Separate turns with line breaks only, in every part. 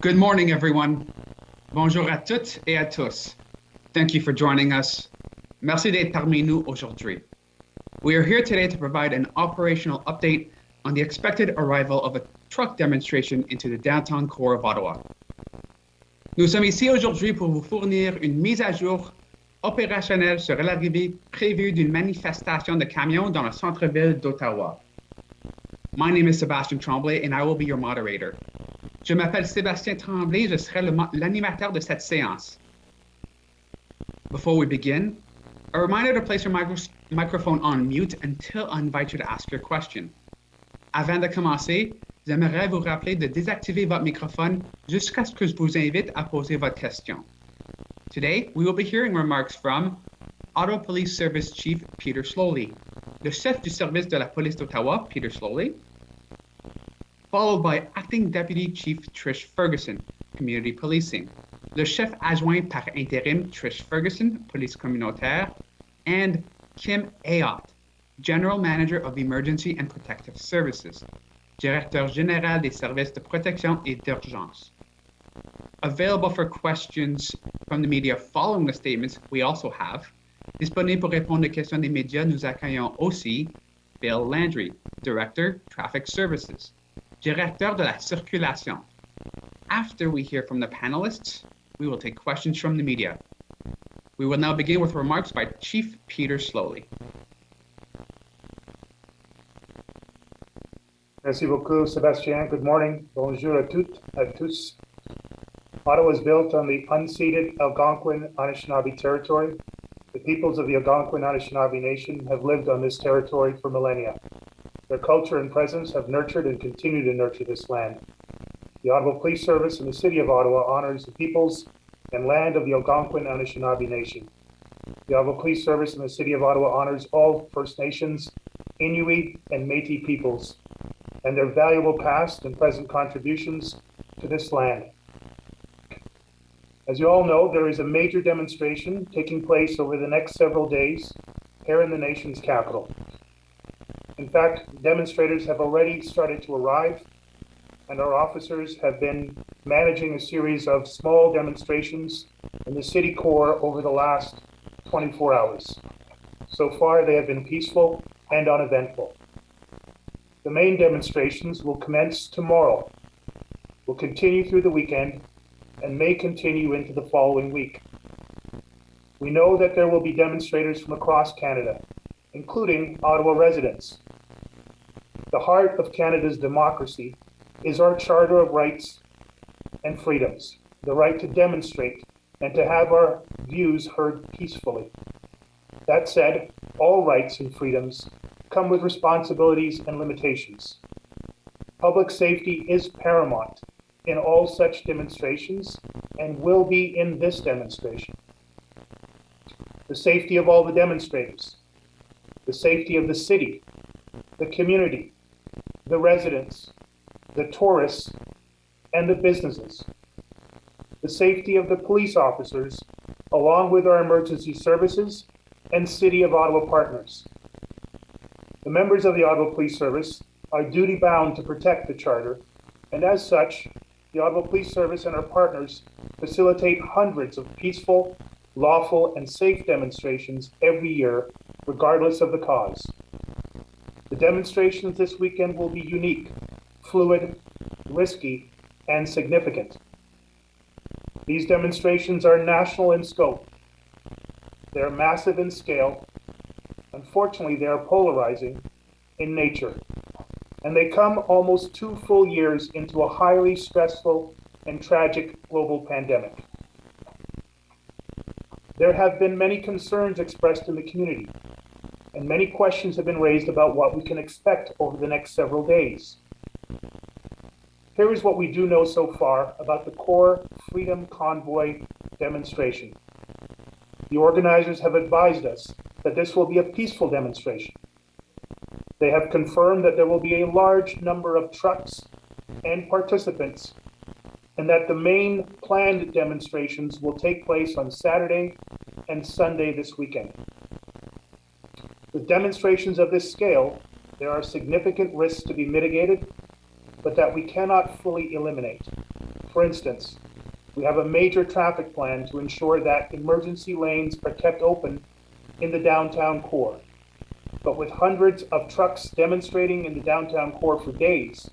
Good morning, everyone. Bonjour à toutes et à tous. Thank you for joining us. Merci d'être parmi nous aujourd'hui. We are here today to provide an operational update on the expected arrival of a truck demonstration into the downtown core of Ottawa. Nous sommes ici aujourd'hui pour vous fournir une mise à jour opérationnelle sur l'arrivée prévue d'une manifestation de camions dans le centre-ville d'Ottawa. My name is Sebastian Tremblay and I will be your moderator. Je m'appelle Sébastien Tremblay, je serai l'animateur de cette séance. Before we begin, a reminder to place your microphone on mute until I invite you to ask your question. Avant de commencer, j'aimerais vous rappeler de désactiver votre microphone jusqu'à ce que je vous invite à poser votre question. Today, we will be hearing remarks from Ottawa Police Service Chief Peter Slowly, le chef du service de la police d'Ottawa, Peter Slowly, followed by Acting Deputy Chief Trish Ferguson, Community Policing, le chef adjoint par intérim Trish Ferguson, Police Communautaire, and Kim Ayotte, General Manager of Emergency and Protective Services, Directeur Général des Services de Protection et d'Urgence. Available for questions from the media following the statements, we also have, disponible pour répondre aux questions des médias, nous accueillons aussi Bill Landry, Director, Traffic Services, Directeur de la Circulation. After we hear from the panelists, we will take questions from the media. We will now begin with remarks by Chief Peter Slowly.
Merci beaucoup, Sébastien. Good morning. Bonjour à toutes, à tous. Ottawa is built on the unceded Algonquin Anishinaabe territory. The peoples of the Algonquin Anishinaabe Nation have lived on this territory for millennia. Their culture and presence have nurtured and continue to nurture this land. The Ottawa Police Service and the City of Ottawa honors the peoples and land of the Algonquin Anishinaabe Nation. The Ottawa Police Service and the City of Ottawa honors all First Nations, Inuit, and Métis peoples, and their valuable past and present contributions to this land. As you all know, there is a major demonstration taking place over the next several days here in the nation's capital. In fact, demonstrators have already started to arrive, and our officers have been managing a series of small demonstrations in the city core over the last 24 hours. So far, they have been peaceful and uneventful. The main demonstrations will commence tomorrow, will continue through the weekend, and may continue into the following week. We know that there will be demonstrators from across Canada, including Ottawa residents. The heart of Canada's democracy is our Charter of Rights and Freedoms, the right to demonstrate and to have our views heard peacefully. That said, all rights and freedoms come with responsibilities and limitations. Public safety is paramount in all such demonstrations and will be in this demonstration. The safety of all the demonstrators, the safety of the city, the community, the residents, the tourists, and the businesses, the safety of the police officers, along with our emergency services and City of Ottawa partners. The members of the Ottawa Police Service are duty-bound to protect the Charter, and as such, the Ottawa Police Service and our partners facilitate hundreds of peaceful, lawful, and safe demonstrations every year, regardless of the cause. The demonstrations this weekend will be unique, fluid, risky, and significant. These demonstrations are national in scope. They are massive in scale. Unfortunately, they are polarizing in nature. And they come almost 2 full years into a highly stressful and tragic global pandemic. There have been many concerns expressed in the community, and many questions have been raised about what we can expect over the next several days. Here is what we do know so far about the core Freedom Convoy demonstration. The organizers have advised us that this will be a peaceful demonstration. They have confirmed that there will be a large number of trucks and participants, and that the main planned demonstrations will take place on Saturday and Sunday this weekend. With demonstrations of this scale, there are significant risks to be mitigated, but that we cannot fully eliminate. For instance, we have a major traffic plan to ensure that emergency lanes are kept open in the downtown core. But with hundreds of trucks demonstrating in the downtown core for days,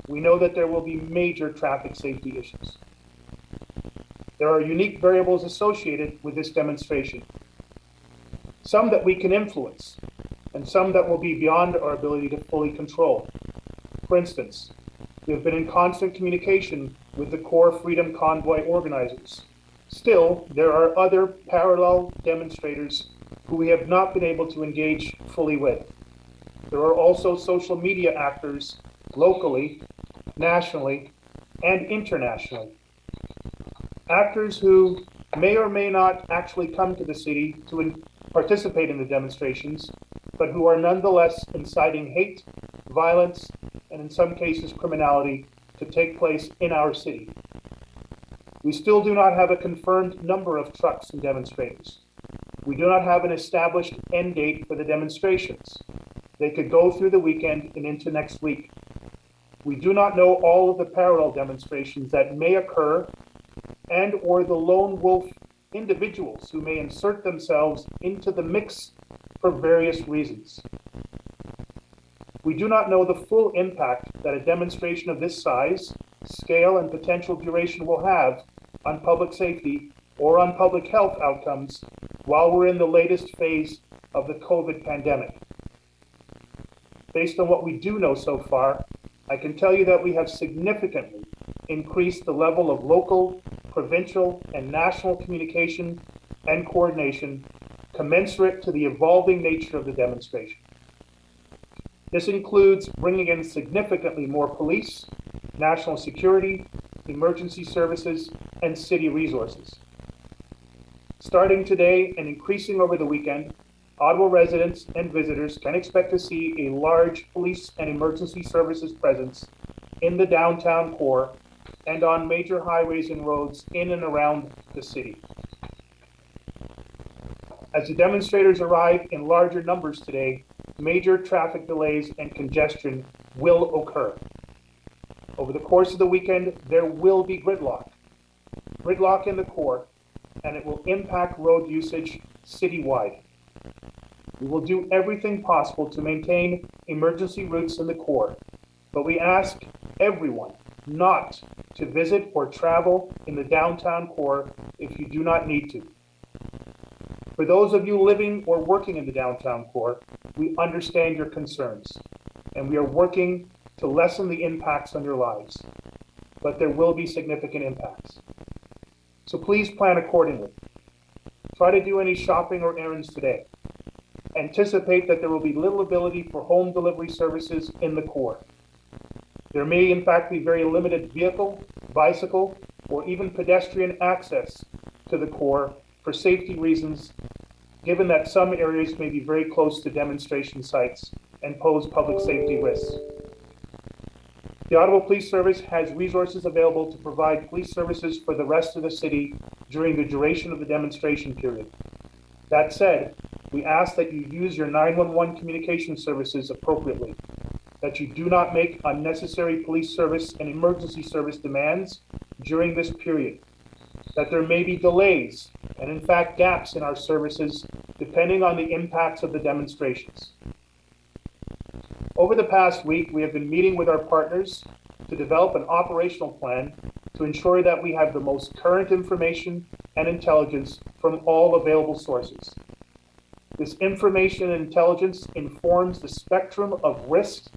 we know that there will be major traffic safety issues. There are unique variables associated with this demonstration, some that we can influence, and some that will be beyond our ability to fully control. For instance, we have been in constant communication with the core Freedom Convoy organizers. Still, there are other parallel demonstrators who we have not been able to engage fully with. There are also social media actors locally, nationally, and internationally. Actors who may or may not actually come to the city to participate in the demonstrations, but who are nonetheless inciting hate, violence, and in some cases criminality to take place in our city. We still do not have a confirmed number of trucks and demonstrators. We do not have an established end date for the demonstrations. They could go through the weekend and into next week. We do not know all of the parallel demonstrations that may occur and or the lone wolf individuals who may insert themselves into the mix for various reasons. We do not know the full impact that a demonstration of this size, scale, and potential duration will have on public safety or on public health outcomes while we're in the latest phase of the COVID pandemic. Based on what we do know so far, I can tell you that we have significantly increased the level of local, provincial, and national communication and coordination commensurate to the evolving nature of the demonstration. This includes bringing in significantly more police, national security, emergency services, and city resources. Starting today and increasing over the weekend, Ottawa residents and visitors can expect to see a large police and emergency services presence in the downtown core and on major highways and roads in and around the city. As the demonstrators arrive in larger numbers today, major traffic delays and congestion will occur. Over the course of the weekend, there will be gridlock in the core, and it will impact road usage citywide. We will do everything possible to maintain emergency routes in the core, but we ask everyone not to visit or travel in the downtown core if you do not need to. For those of you living or working in the downtown core, we understand your concerns, and we are working to lessen the impacts on your lives, but there will be significant impacts. So please plan accordingly. Try to do any shopping or errands today. Anticipate that there will be little ability for home delivery services in the core. There may in fact be very limited vehicle, bicycle, or even pedestrian access to the core for safety reasons, given that some areas may be very close to demonstration sites and pose public safety risks. The Ottawa Police Service has resources available to provide police services for the rest of the city during the duration of the demonstration period. That said, we ask that you use your 911 communication services appropriately, that you do not make unnecessary police service and emergency service demands during this period, that there may be delays and in fact gaps in our services depending on the impacts of the demonstrations. Over the past week, we have been meeting with our partners to develop an operational plan to ensure that we have the most current information and intelligence from all available sources. This information and intelligence informs the spectrum of risks,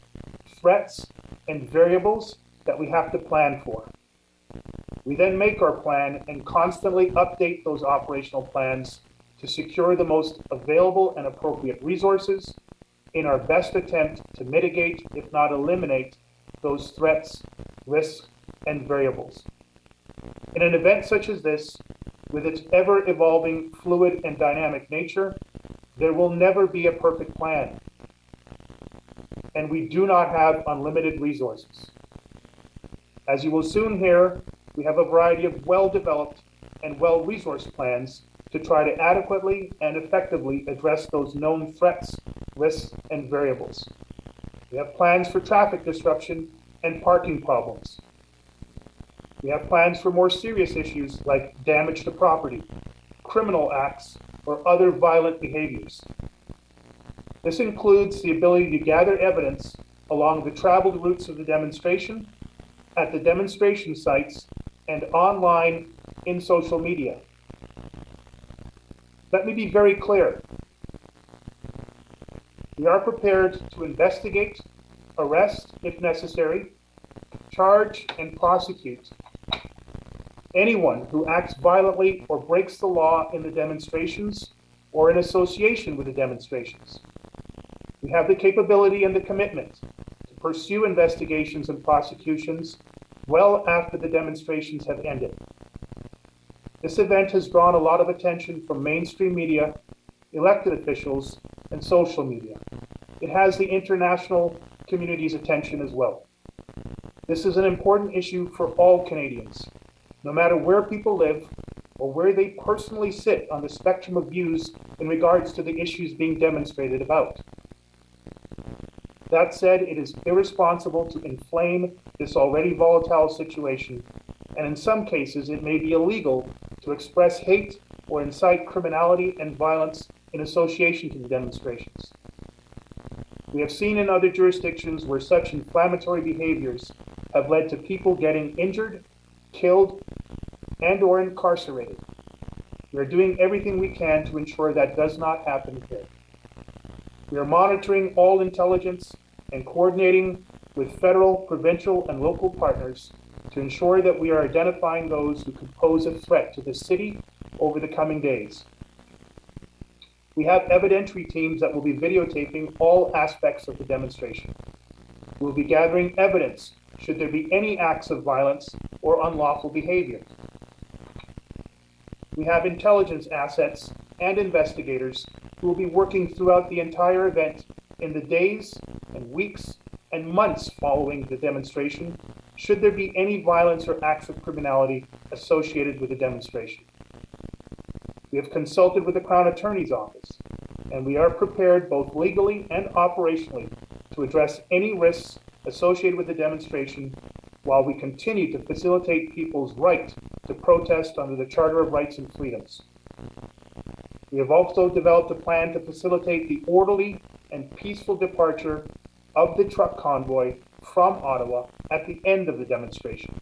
threats, and variables that we have to plan for. We then make our plan and constantly update those operational plans to secure the most available and appropriate resources in our best attempt to mitigate, if not eliminate, those threats, risks, and variables. In an event such as this, with its ever-evolving, fluid, and dynamic nature, there will never be a perfect plan, and we do not have unlimited resources. As you will soon hear, we have a variety of well-developed and well-resourced plans to try to adequately and effectively address those known threats, risks, and variables. We have plans for traffic disruption and parking problems. We have plans for more serious issues like damage to property, criminal acts, or other violent behaviors. This includes the ability to gather evidence along the traveled routes of the demonstration, at the demonstration sites, and online in social media. Let me be very clear. We are prepared to investigate, arrest if necessary, charge and prosecute anyone who acts violently or breaks the law in the demonstrations or in association with the demonstrations. We have the capability and the commitment to pursue investigations and prosecutions well after the demonstrations have ended. This event has drawn a lot of attention from mainstream media, elected officials, and social media. It has the international community's attention as well. This is an important issue for all Canadians, no matter where people live or where they personally sit on the spectrum of views in regards to the issues being demonstrated about. That said, it is irresponsible to inflame this already volatile situation, and in some cases it may be illegal to express hate or incite criminality and violence in association to the demonstrations. We have seen in other jurisdictions where such inflammatory behaviors have led to people getting injured, killed, and or incarcerated. We are doing everything we can to ensure that does not happen here. We are monitoring all intelligence and coordinating with federal, provincial, and local partners to ensure that we are identifying those who could pose a threat to the city over the coming days. We have evidentiary teams that will be videotaping all aspects of the demonstration. We will be gathering evidence should there be any acts of violence or unlawful behavior. We have intelligence assets and investigators who will be working throughout the entire event in the days and weeks and months following the demonstration, should there be any violence or acts of criminality associated with the demonstration. We have consulted with the Crown Attorney's Office, and we are prepared both legally and operationally to address any risks associated with the demonstration while we continue to facilitate people's right to protest under the Charter of Rights and Freedoms. We have also developed a plan to facilitate the orderly and peaceful departure of the truck convoy from Ottawa at the end of the demonstration.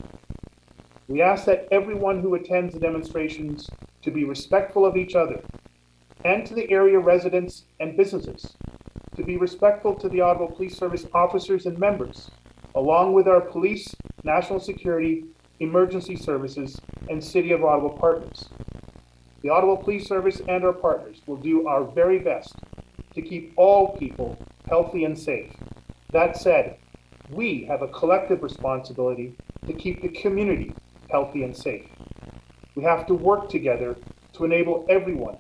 We ask that everyone who attends the demonstrations to be respectful of each other and to the area residents and businesses, to be respectful to the Ottawa Police Service officers and members, along with our police, national security, emergency services, and City of Ottawa partners. The Ottawa Police Service and our partners will do our very best to keep all people healthy and safe. That said, we have a collective responsibility to keep the community healthy and safe. We have to work together to enable everyone,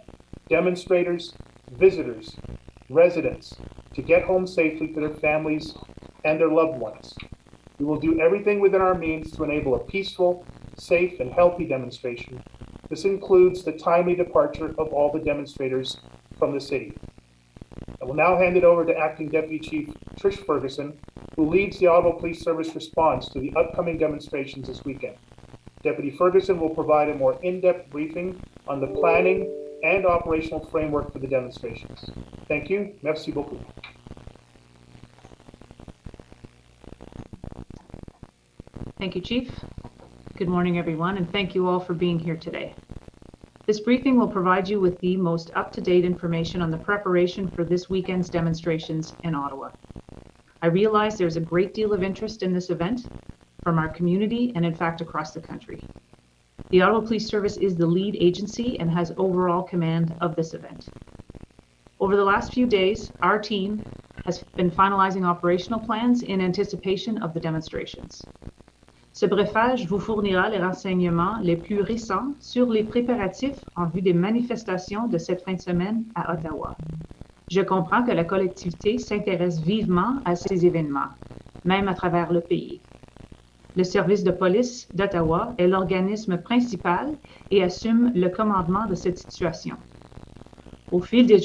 demonstrators, visitors, residents, to get home safely to their families and their loved ones. We will do everything within our means to enable a peaceful, safe, and healthy demonstration. This includes the timely departure of all the demonstrators from the city. I will now hand it over to Acting Deputy Chief Trish Ferguson, who leads the Ottawa Police Service response to the upcoming demonstrations this weekend. Deputy Ferguson will provide a more in-depth briefing on the planning and operational framework for the demonstrations. Thank you. Merci beaucoup.
Thank you, Chief. Good morning, everyone, and thank you all for being here today. This briefing will provide you with the most up-to-date information on the preparation for this weekend's demonstrations in Ottawa. I realize there's a great deal of interest in this event from our community and in fact across the country. The Ottawa Police Service is the lead agency and has overall command of this event. Over the last few days, our team has been finalizing operational plans in anticipation of the demonstrations. Ce briefage vous fournira les renseignements les plus récents sur les préparatifs en vue des manifestations de cette fin de semaine à Ottawa. Je comprends que la collectivité s'intéresse vivement à ces événements, même à travers le pays. Le service de police d'Ottawa est l'organisme principal et assume le commandement de cette situation. Au fil des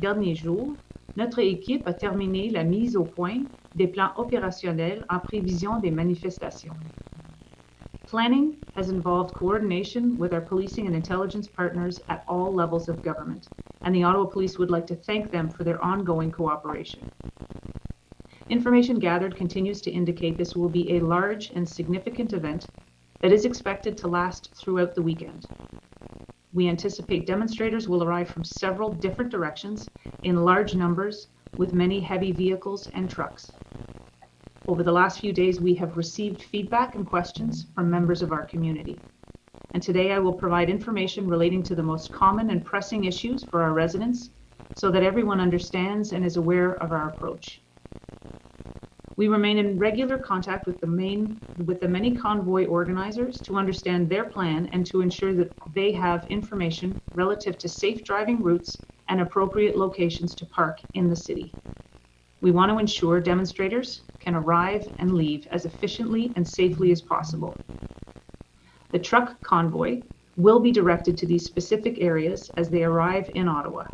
derniers jours, notre équipe a terminé la mise au point des plans opérationnels en prévision des manifestations. Planning has involved coordination with our policing and intelligence partners at all levels of government, and the Ottawa Police would like to thank them for their ongoing cooperation. Information gathered continues to indicate this will be a large and significant event that is expected to last throughout the weekend. We anticipate demonstrators will arrive from several different directions in large numbers with many heavy vehicles and trucks. Over the last few days, we have received feedback and questions from members of our community. And today I will provide information relating to the most common and pressing issues for our residents so that everyone understands and is aware of our approach. We remain in regular contact with the many convoy organizers to understand their plan and to ensure that they have information relative to safe driving routes and appropriate locations to park in the city. We want to ensure demonstrators can arrive and leave as efficiently and safely as possible. The truck convoy will be directed to these specific areas as they arrive in Ottawa.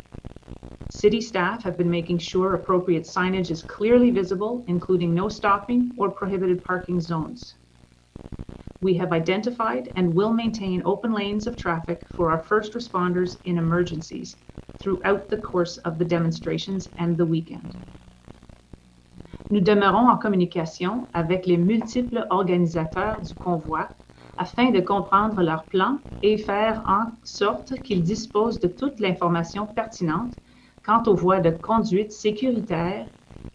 City staff have been making sure appropriate signage is clearly visible, including no stopping or prohibited parking zones. We have identified and will maintain open lanes of traffic for our first responders in emergencies throughout the course of the demonstrations and the weekend. Nous demeurons en communication avec les multiples organisateurs du convoi afin de comprendre leurs plans et faire en sorte qu'ils disposent de toute l'information pertinente quant aux voies de conduite sécuritaires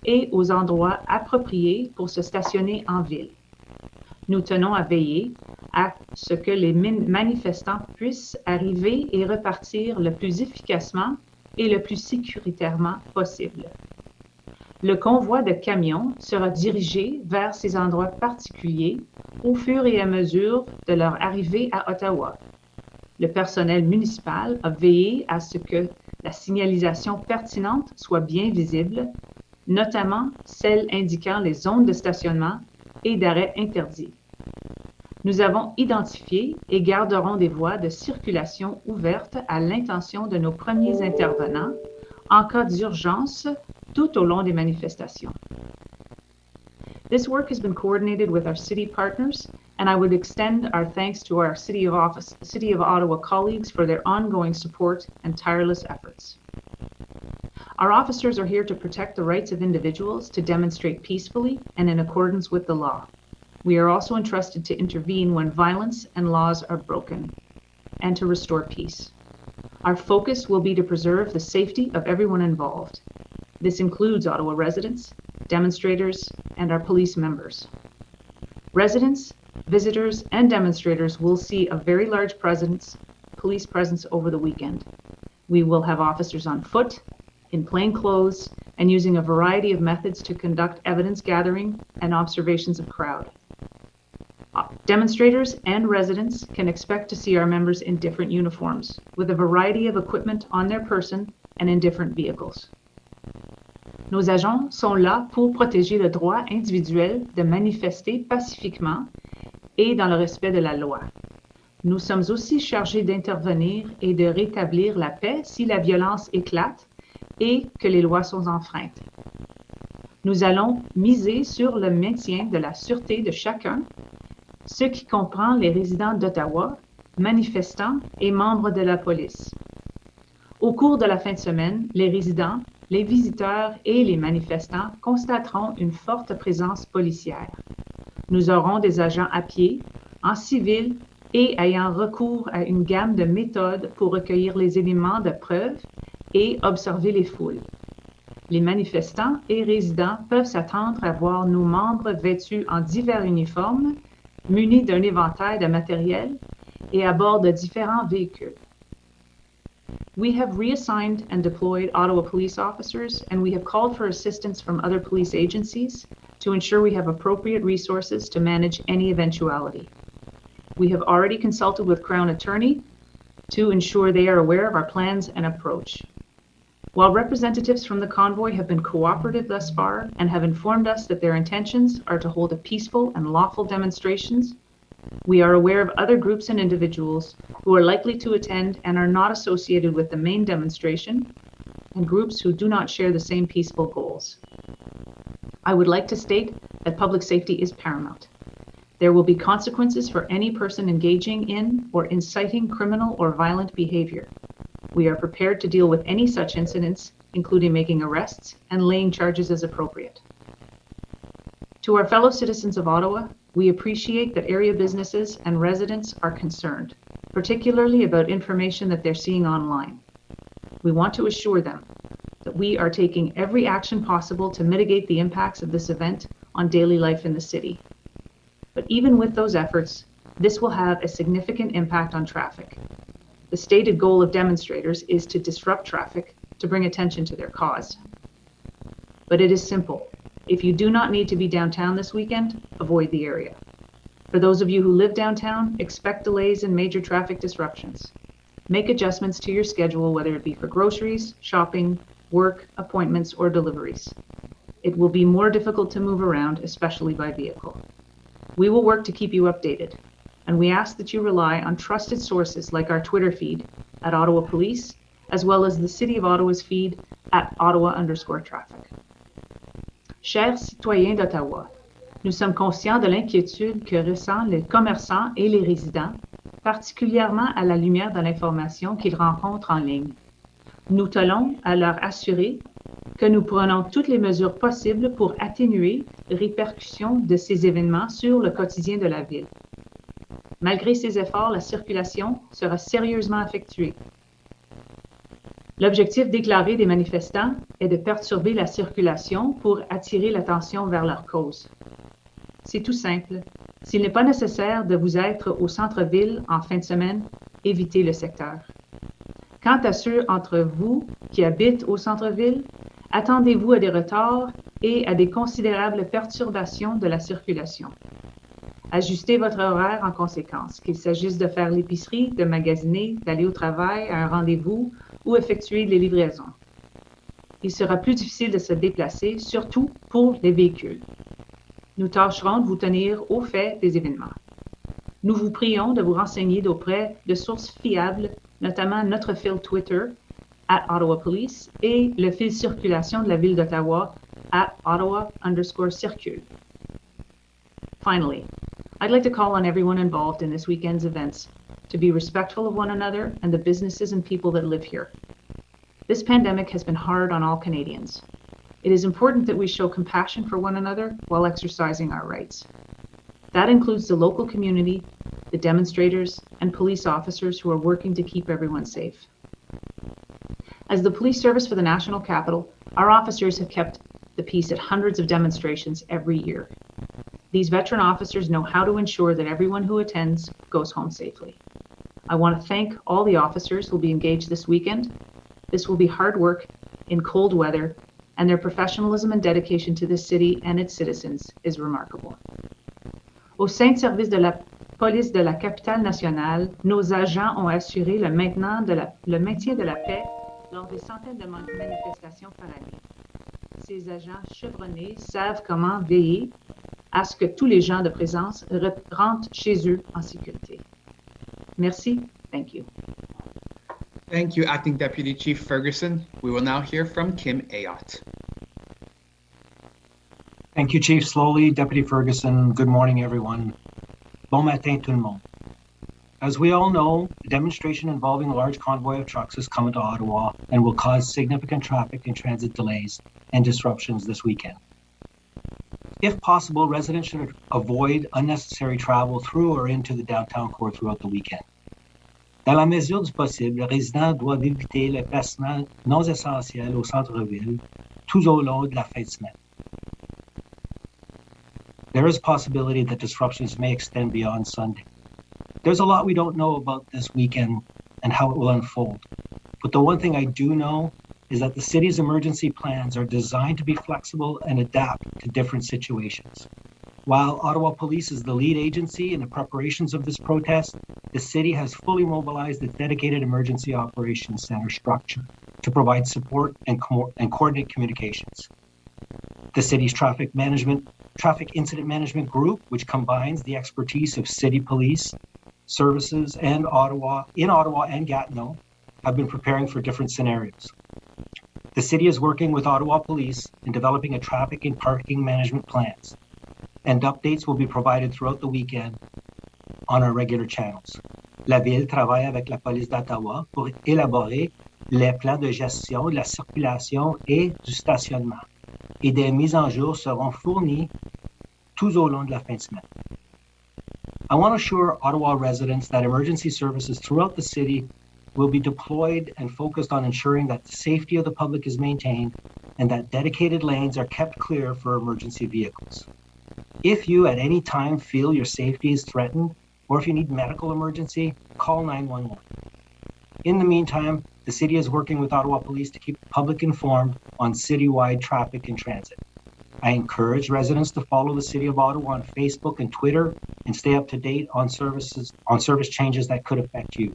et aux endroits appropriés pour se stationner en ville. Nous tenons à veiller à ce que les manifestants puissent arriver et repartir le plus efficacement et le plus sécuritairement possible. Le convoi de camions sera dirigé vers ces endroits particuliers au fur et à mesure de leur arrivée à Ottawa. Le personnel municipal a veillé à ce que la signalisation pertinente soit bien visible, notamment celle indiquant les zones de stationnement et d'arrêt interdits. Nous avons identifié et garderons des voies de circulation ouvertes à l'intention de nos premiers intervenants en cas d'urgence tout au long des manifestations. This work has been coordinated with our city partners, and I would extend our thanks to our City of Ottawa colleagues for their ongoing support and tireless efforts. Our officers are here to protect the rights of individuals to demonstrate peacefully and in accordance with the law. We are also entrusted to intervene when violence and laws are broken and to restore peace. Our focus will be to preserve the safety of everyone involved. This includes Ottawa residents, demonstrators, and our police members. Residents, visitors, and demonstrators will see a very large police presence over the weekend. We will have officers on foot, in plain clothes, and using a variety of methods to conduct evidence gathering and observations of crowd. Demonstrators and residents can expect to see our members in different uniforms, with a variety of equipment on their person and in different vehicles. Nos agents sont là pour protéger le droit individuel de manifester pacifiquement et dans le respect de la loi. Nous sommes aussi chargés d'intervenir et de rétablir la paix si la violence éclate et que les lois sont enfreintes. Nous allons miser sur le maintien de la sûreté de chacun, ce qui comprend les résidents d'Ottawa, manifestants et membres de la police. Au cours de la fin de semaine, les résidents, les visiteurs et les manifestants constateront une forte présence policière. Nous aurons des agents à pied, en civil et ayant recours à une gamme de méthodes pour recueillir les éléments de preuve et observer les foules. Les manifestants et résidents peuvent s'attendre à voir nos membres vêtus en divers uniformes, munis d'un éventail de matériel et à bord de différents véhicules. We have reassigned and deployed Ottawa police officers, and we have called for assistance from other police agencies to ensure we have appropriate resources to manage any eventuality. We have already consulted with Crown Attorney to ensure they are aware of our plans and approach. While representatives from the convoy have been cooperative thus far and have informed us that their intentions are to hold a peaceful and lawful demonstrations, we are aware of other groups and individuals who are likely to attend and are not associated with the main demonstration, and groups who do not share the same peaceful goals. I would like to state that public safety is paramount. There will be consequences for any person engaging in or inciting criminal or violent behavior. We are prepared to deal with any such incidents, including making arrests and laying charges as appropriate. To our fellow citizens of Ottawa, we appreciate that area businesses and residents are concerned, particularly about information that they're seeing online. We want to assure them that we are taking every action possible to mitigate the impacts of this event on daily life in the city. But even with those efforts, this will have a significant impact on traffic. The stated goal of demonstrators is to disrupt traffic to bring attention to their cause. But it is simple. If you do not need to be downtown this weekend, avoid the area. For those of you who live downtown, expect delays and major traffic disruptions. Make adjustments to your schedule, whether it be for groceries, shopping, work, appointments, or deliveries. It will be more difficult to move around, especially by vehicle. We will work to keep you updated, and we ask that you rely on trusted sources like our Twitter feed at Ottawa Police, as well as the City of Ottawa's feed at Ottawa_traffic. Chers citoyens d'Ottawa, nous sommes conscients de l'inquiétude que ressentent les commerçants et les résidents, particulièrement à la lumière de l'information qu'ils rencontrent en ligne. Nous tenons à leur assurer que nous prenons toutes les mesures possibles pour atténuer les répercussions de ces événements sur le quotidien de la ville. Malgré ces efforts, la circulation sera sérieusement affectée. L'objectif déclaré des manifestants est de perturber la circulation pour attirer l'attention vers leur cause. C'est tout simple. S'il n'est pas nécessaire de vous être au centre-ville en fin de semaine, évitez le secteur. Quant à ceux d'entre vous qui habitent au centre-ville, attendez-vous à des retards et à des considérables perturbations de la circulation. Ajustez votre horaire en conséquence, qu'il s'agisse de faire l'épicerie, de magasiner, d'aller au travail, à un rendez-vous ou effectuer les livraisons. Il sera plus difficile de se déplacer, surtout pour les véhicules. Nous tâcherons de vous tenir au fait des événements. Nous vous prions de vous renseigner auprès de sources fiables, notamment notre fil Twitter @Ottawa Police et le fil circulation de la ville d'Ottawa @Ottawa_circule. Finally, I'd like to call on everyone involved in this weekend's events to be respectful of one another and the businesses and people that live here. This pandemic has been hard on all Canadians. It is important that we show compassion for one another while exercising our rights. That includes the local community, the demonstrators, and police officers who are working to keep everyone safe. As the police service for the national capital, our officers have kept the peace at hundreds of demonstrations every year. These veteran officers know how to ensure that everyone who attends goes home safely. I want to thank all the officers who will be engaged this weekend. This will be hard work in cold weather, and their professionalism and dedication to this city and its citizens is remarkable. Au sein de service de la police de la capitale nationale, nos agents ont assuré le maintien de la paix lors des centaines de manifestations par année. Ces agents chevronnés savent comment veiller à ce que tous les gens de présence rentrent chez eux en sécurité. Merci. Thank you.
Thank you, Acting Deputy Chief Ferguson. We will now hear from Kim Ayotte.
Thank you, Chief Slowly, Deputy Ferguson. Good morning, everyone. Bon matin, tout le monde. As we all know, the demonstration involving a large convoy of trucks is coming to Ottawa and will cause significant traffic and transit delays and disruptions this weekend. If possible, residents should avoid unnecessary travel through or into the downtown core throughout the weekend. Dans la mesure du possible, les résidents doivent éviter les placements non essentiels au centre-ville tout au long de la fin de semaine. There is a possibility that disruptions may extend beyond Sunday. There's a lot we don't know about this weekend and how it will unfold. But the one thing I do know is that the city's emergency plans are designed to be flexible and adapt to different situations. While Ottawa Police is the lead agency in the preparations of this protest, the city has fully mobilized its dedicated emergency operations center structure to provide support and coordinate communications. The city's traffic incident management group, which combines the expertise of city police services and Ottawa and Gatineau, have been preparing for different scenarios. The city is working with Ottawa Police in developing a traffic and parking management plans. and updates will be provided throughout the weekend on our regular channels. La Ville travaille avec la police d'Ottawa pour élaborer les plans de gestion de la circulation et du stationnement. Et des mises en jour seront fournies tout au long de la fin de semaine. I want to assure Ottawa residents that emergency services throughout the city will be deployed and focused on ensuring that the safety of the public is maintained and that dedicated lanes are kept clear for emergency vehicles. If you at any time feel your safety is threatened, or if you need medical emergency, call 911. In the meantime, the city is working with Ottawa Police to keep the public informed on citywide traffic and transit. I encourage residents to follow the City of Ottawa on Facebook and Twitter and stay up to date on service changes that could affect you.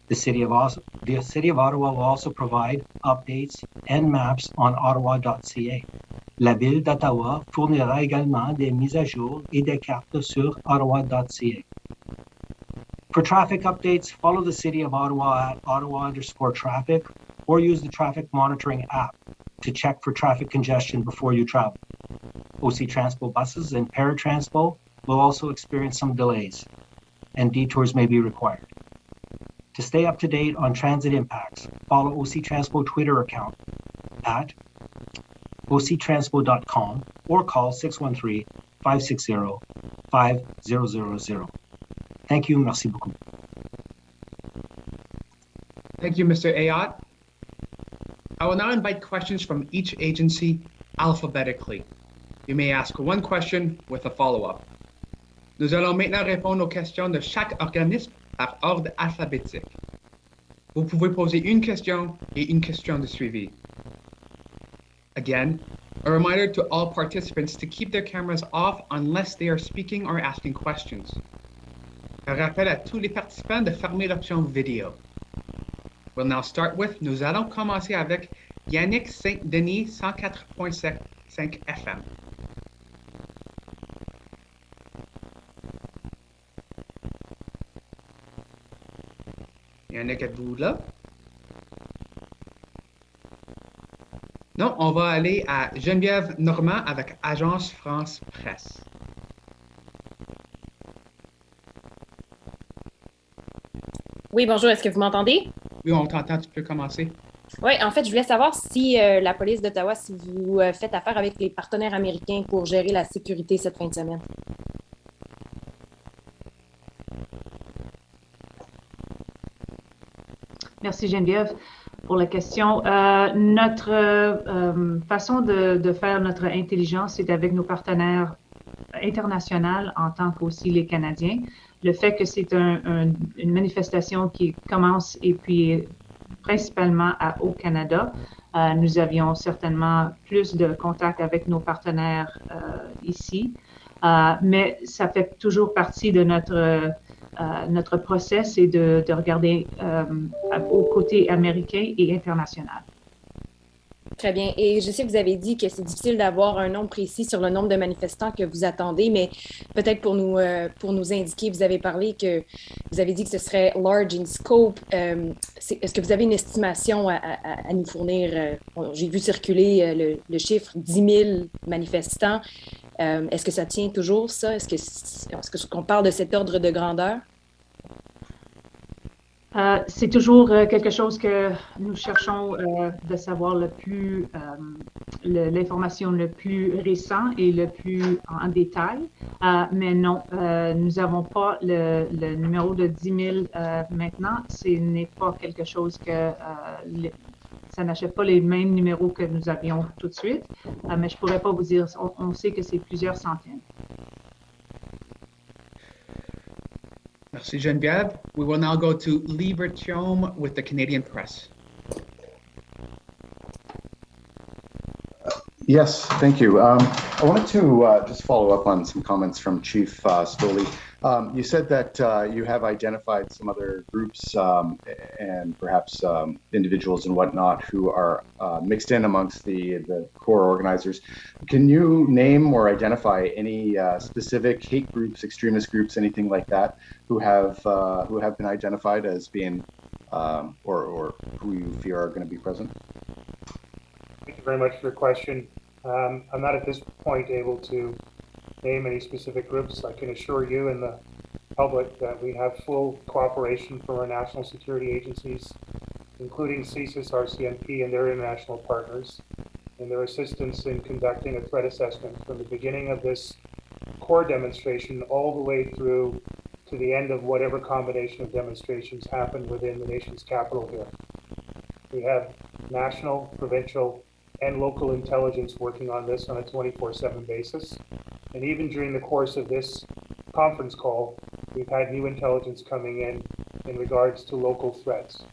The City of Ottawa will also provide updates and maps on ottawa.ca. La Ville d'Ottawa fournira également des mises à jour et des cartes sur ottawa.ca. For traffic updates, follow the City of Ottawa at Ottawa_traffic or use the traffic monitoring app to check for traffic congestion before you travel. OC Transpo buses and Paratranspo will also experience some delays, and detours may be required. To stay up to date on transit impacts, follow OC Transpo Twitter account at octranspo.com or call 613-560-5000. Thank you. Merci beaucoup.
Thank you, Mr. Ayotte. I will now invite questions from each agency alphabetically. You may ask one question with a follow-up. Nous allons maintenant répondre aux questions de chaque organisme par ordre alphabétique. Vous pouvez poser une question et une question de suivi. Again, a reminder to all participants to keep their cameras off unless they are speaking or asking questions. Un rappel à tous les participants de fermer l'option vidéo. We'll now start with, nous allons commencer avec Yannick Saint-Denis 104.5 FM. Yannick, êtes-vous là? Non, on va aller à Geneviève Normand avec Agence France Presse.
Oui, bonjour, est-ce que vous m'entendez?
Oui, on t'entend, tu peux commencer.
Oui, en fait, je voulais savoir si la police d'Ottawa, si vous faites affaire avec les partenaires américains pour gérer la sécurité cette fin de semaine.
Merci Geneviève pour la question. Notre façon de faire notre intelligence, c'est avec nos partenaires internationaux en tant qu'aussi les Canadiens. Le fait que c'est une manifestation qui commence et puis principalement au Canada, nous avions certainement plus de contacts avec nos partenaires ici, mais ça fait toujours partie de notre process et de regarder au côté américain et international.
Très bien. Et je sais que vous avez dit que c'est difficile d'avoir un nombre précis sur le nombre de manifestants que vous attendez, mais peut-être pour nous indiquer, vous avez dit que ce serait large in scope. Est-ce que vous avez une estimation à nous fournir? J'ai vu circuler le chiffre 10 000 manifestants. Est-ce que ça tient toujours, ça? Est-ce qu'on parle de cet ordre de grandeur?
C'est toujours quelque chose que nous cherchons de savoir l'information le plus récent et le plus en détail. Mais non, nous n'avons pas le numéro de 10 000 maintenant. Ce n'est pas quelque chose que ça n'achète pas les mêmes numéros que nous avions tout de suite. Mais je ne pourrais pas vous dire. On sait que c'est plusieurs centaines.
Merci Geneviève. We will now go to Lee Bertium with the Canadian Press.
Yes, thank you. I wanted to just follow up on some comments from Chief Stoley. You said that you have identified some other groups and perhaps individuals and whatnot who are mixed in amongst the core organizers. Can you name or identify any specific hate groups, extremist groups, anything like that, who have been identified as being or who you fear are going to be present?
Thank you very much for your question. I'm not at this point able to name any specific groups. I can assure you and the public that we have full cooperation from our national security agencies, including CSIS, RCMP, and their international partners, and their assistance in conducting a threat assessment from the beginning of this core demonstration all the way through to the end of whatever combination of demonstrations happen within the nation's capital here. We have national, provincial, and local intelligence working on this on a 24/7 basis. And even during the course of this conference call, we've had new intelligence coming in regards to local threats.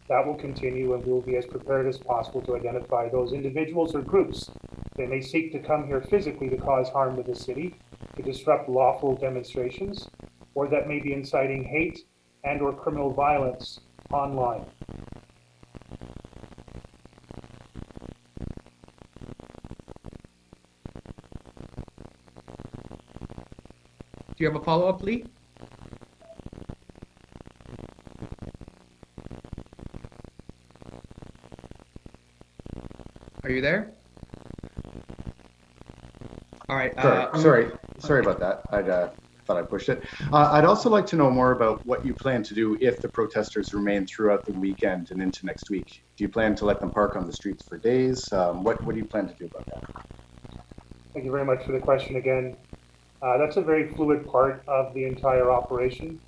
That will continue, and we will be as prepared as possible to identify those individuals or groups that may seek to come here physically to cause harm to the city, to disrupt lawful demonstrations, or that may be inciting hate and or criminal violence online.
Do you have a follow-up, Lee? Are you there? All right.
Sorry about that. I thought I pushed it. I'd also like to know more about what you plan to do if the protesters remain throughout the weekend and into next week. Do you plan to let them park on the streets for days? What do you plan to do about that?
Thank you very much for the question again. That's a very fluid part of the entire operation.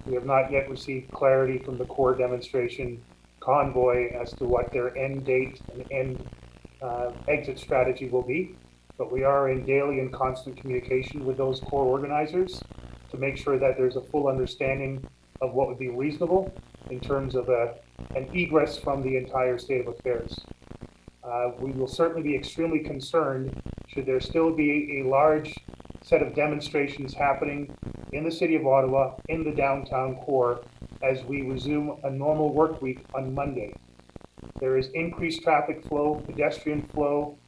We have not yet received clarity from the core demonstration convoy as to what their end date and end exit strategy will be. But we are in daily and constant communication with those core organizers to make sure that there's a full understanding of what would be reasonable in terms of an egress from the entire state of affairs. We will certainly be extremely concerned should there still be a large set of demonstrations happening in the City of Ottawa, in the downtown core, as we resume a normal work week on Monday. There is increased traffic flow, pedestrian flow.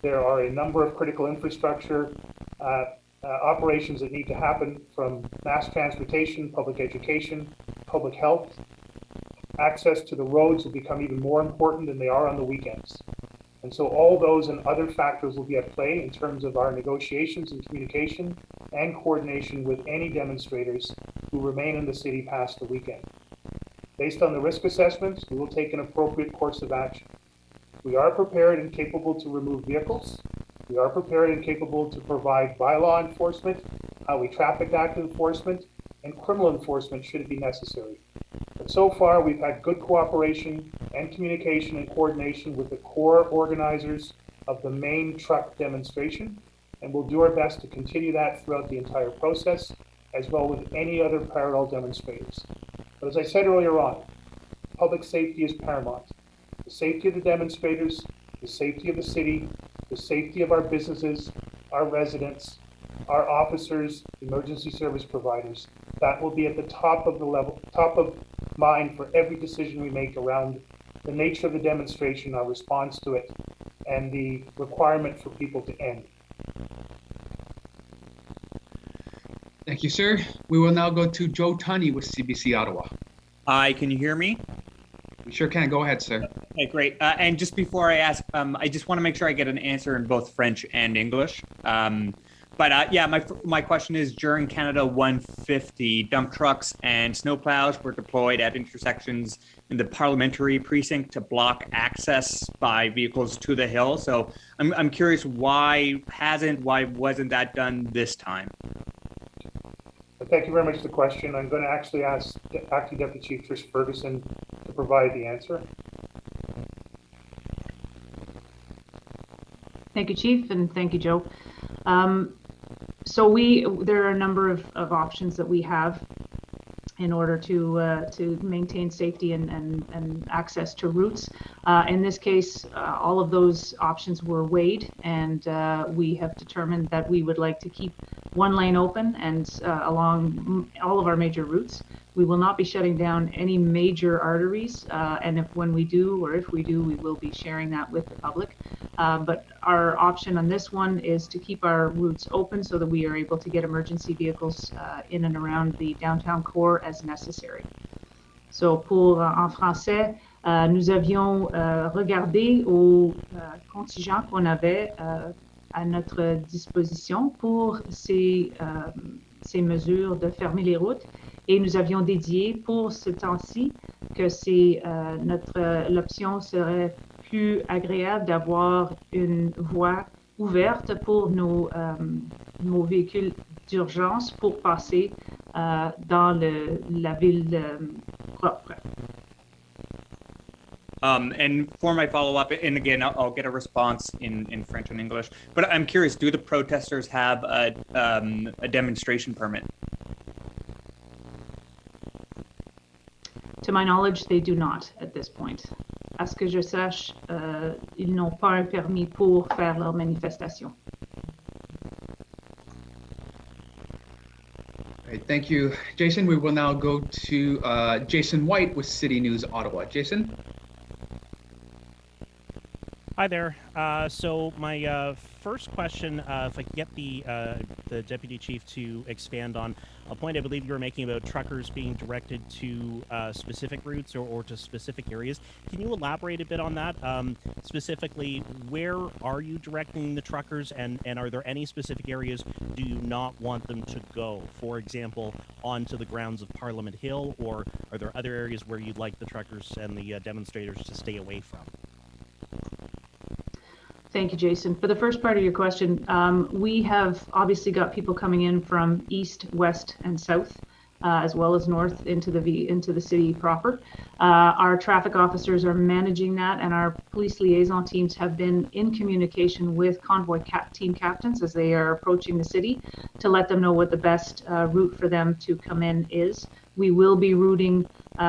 There are a number of critical infrastructure operations that need to happen, from mass transportation, public education, public health. Access to the roads will become even more important than they are on the weekends. And so all those and other factors will be at play in terms of our negotiations and communication and coordination with any demonstrators who remain in the city past the weekend. Based on the risk assessments, we will take an appropriate course of action. We are prepared and capable to remove vehicles. We are prepared and capable to provide bylaw enforcement, highway traffic act enforcement, and criminal enforcement should it be necessary. But so far, we've had good cooperation and communication and coordination with the core organizers of the main truck demonstration, and we'll do our best to continue that throughout the entire process, as well with any other parallel demonstrators. But as I said earlier on, public safety is paramount. The safety of the demonstrators, the safety of the city, the safety of our businesses, our residents, our officers, emergency service providers. That will be at the top of the level, top of mind for every decision we make around the nature of the demonstration, our response to it, and the requirement for people to end.
Thank you, sir. We will now go to Joe Tunney with CBC Ottawa.
Hi, can you hear me?
We sure can. Go ahead, sir.
Okay, great. And just before I ask, I just want to make sure I get an answer in both French and English. Yeah, my question is, during Canada 150, dump trucks and snowplows were deployed at intersections in the parliamentary precinct to block access by vehicles to the Hill. So I'm curious, why wasn't that done this time?
Thank you very much for the question. I'm going to actually ask Acting Deputy Chief Trish Ferguson to provide the answer.
Thank you, Chief, and thank you, Joe. There are a number of options that we have in order to maintain safety and access to routes. In this case, all of those options were weighed, and we have determined that we would like to keep one lane open and along all of our major routes. We will not be shutting down any major arteries, and if we do, we will be sharing that with the public. But our option on this one is to keep our routes open so that we are able to get emergency vehicles in and around the downtown core as necessary. So en français, nous avions regardé au contingent qu'on avait à notre disposition pour ces mesures de fermer les routes. Et nous avions dédié pour ce temps-ci que l'option serait plus agréable d'avoir une voie ouverte pour nos véhicules d'urgence pour passer dans la ville propre.
And for my follow-up, and again, I'll get a response in French and English, but I'm curious, do the protesters have a demonstration permit?
To my knowledge, they do not at this point. À ce que je sache, ils n'ont pas un permis pour faire leur manifestation.
Right, thank you, Jason. We will now go to Jason White with City News Ottawa. Jason?
Hi there. So my first question, if I could get the Deputy Chief to expand on a point I believe you were making about truckers being directed to specific routes or to specific areas. Can you elaborate a bit on that? Specifically, where are you directing the truckers, and are there any specific areas do you not want them to go? For example, onto the grounds of Parliament Hill, or are there other areas where you'd like the truckers and the demonstrators to stay away from?
Thank you, Jason. For the first part of your question, we have obviously got people coming in from east, west, and south, as well as north into the city proper. Our traffic officers are managing that, and our police liaison teams have been in communication with convoy team captains as they are approaching the city to let them know what the best route for them to come in is. We will be routing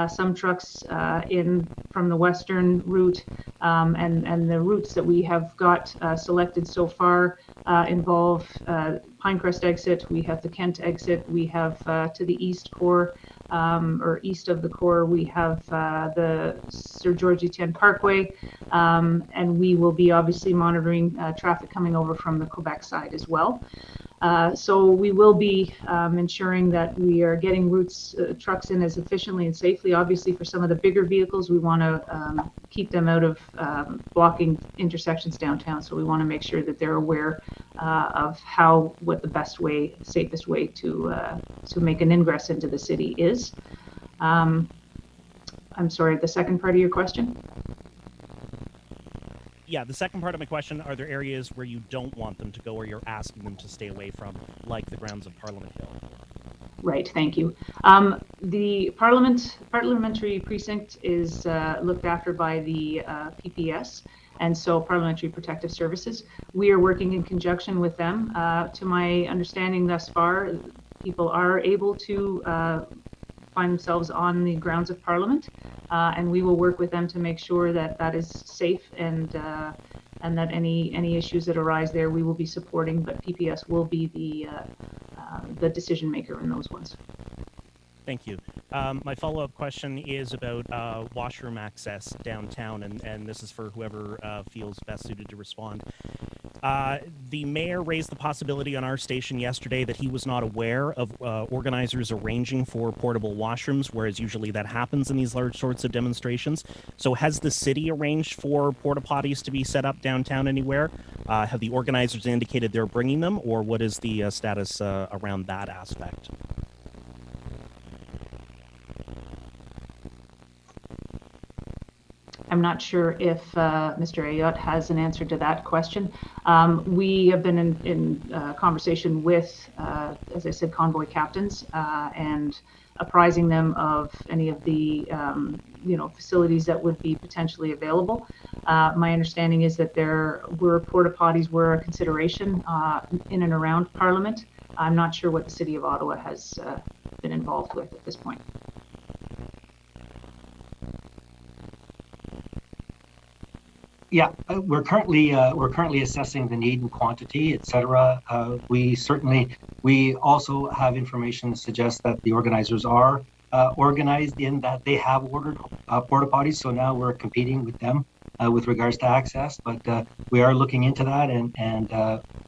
some trucks in from the western route, and the routes that we have got selected so far involve Pinecrest exit, we have the Kent exit, we have to the east core, or east of the core, we have the Sir George Etienne Parkway, and we will be obviously monitoring traffic coming over from the Quebec side as well. So we will be ensuring that we are getting trucks in as efficiently and safely. Obviously, for some of the bigger vehicles, we want to keep them out of blocking intersections downtown. So we want to make sure that they're aware of what the best way, safest way to make an ingress into the city is. I'm sorry, the second part of your question?
Yeah, the second part of my question, are there areas where you don't want them to go or you're asking them to stay away from, like the grounds of Parliament Hill?
Right, thank you. The parliamentary precinct is looked after by the PPS, and so Parliamentary Protective Services. We are working in conjunction with them. To my understanding thus far, people are able to find themselves on the grounds of Parliament, and we will work with them to make sure that that is safe and that any issues that arise there we will be supporting, but PPS will be the decision maker in those ones.
Thank you. My follow-up question is about washroom access downtown, and this is for whoever feels best suited to respond. The mayor raised the possibility on our station yesterday that he was not aware of organizers arranging for portable washrooms, whereas usually that happens in these large sorts of demonstrations. So has the city arranged for porta potties to be set up downtown anywhere? Have the organizers indicated they're bringing them, or what is the status around that aspect?
I'm not sure if Mr. Ayotte has an answer to that question. We have been in conversation with, as I said, convoy captains and apprising them of any of the facilities that would be potentially available. My understanding is that porta potties were a consideration in and around Parliament. I'm not sure what the City of Ottawa has been involved with at this point.
Yeah, we're currently assessing the need and quantity, et cetera. We also have information to suggest that the organizers are organized in that they have ordered porta potties. So now we're competing with them with regards to access. But we are looking into that, and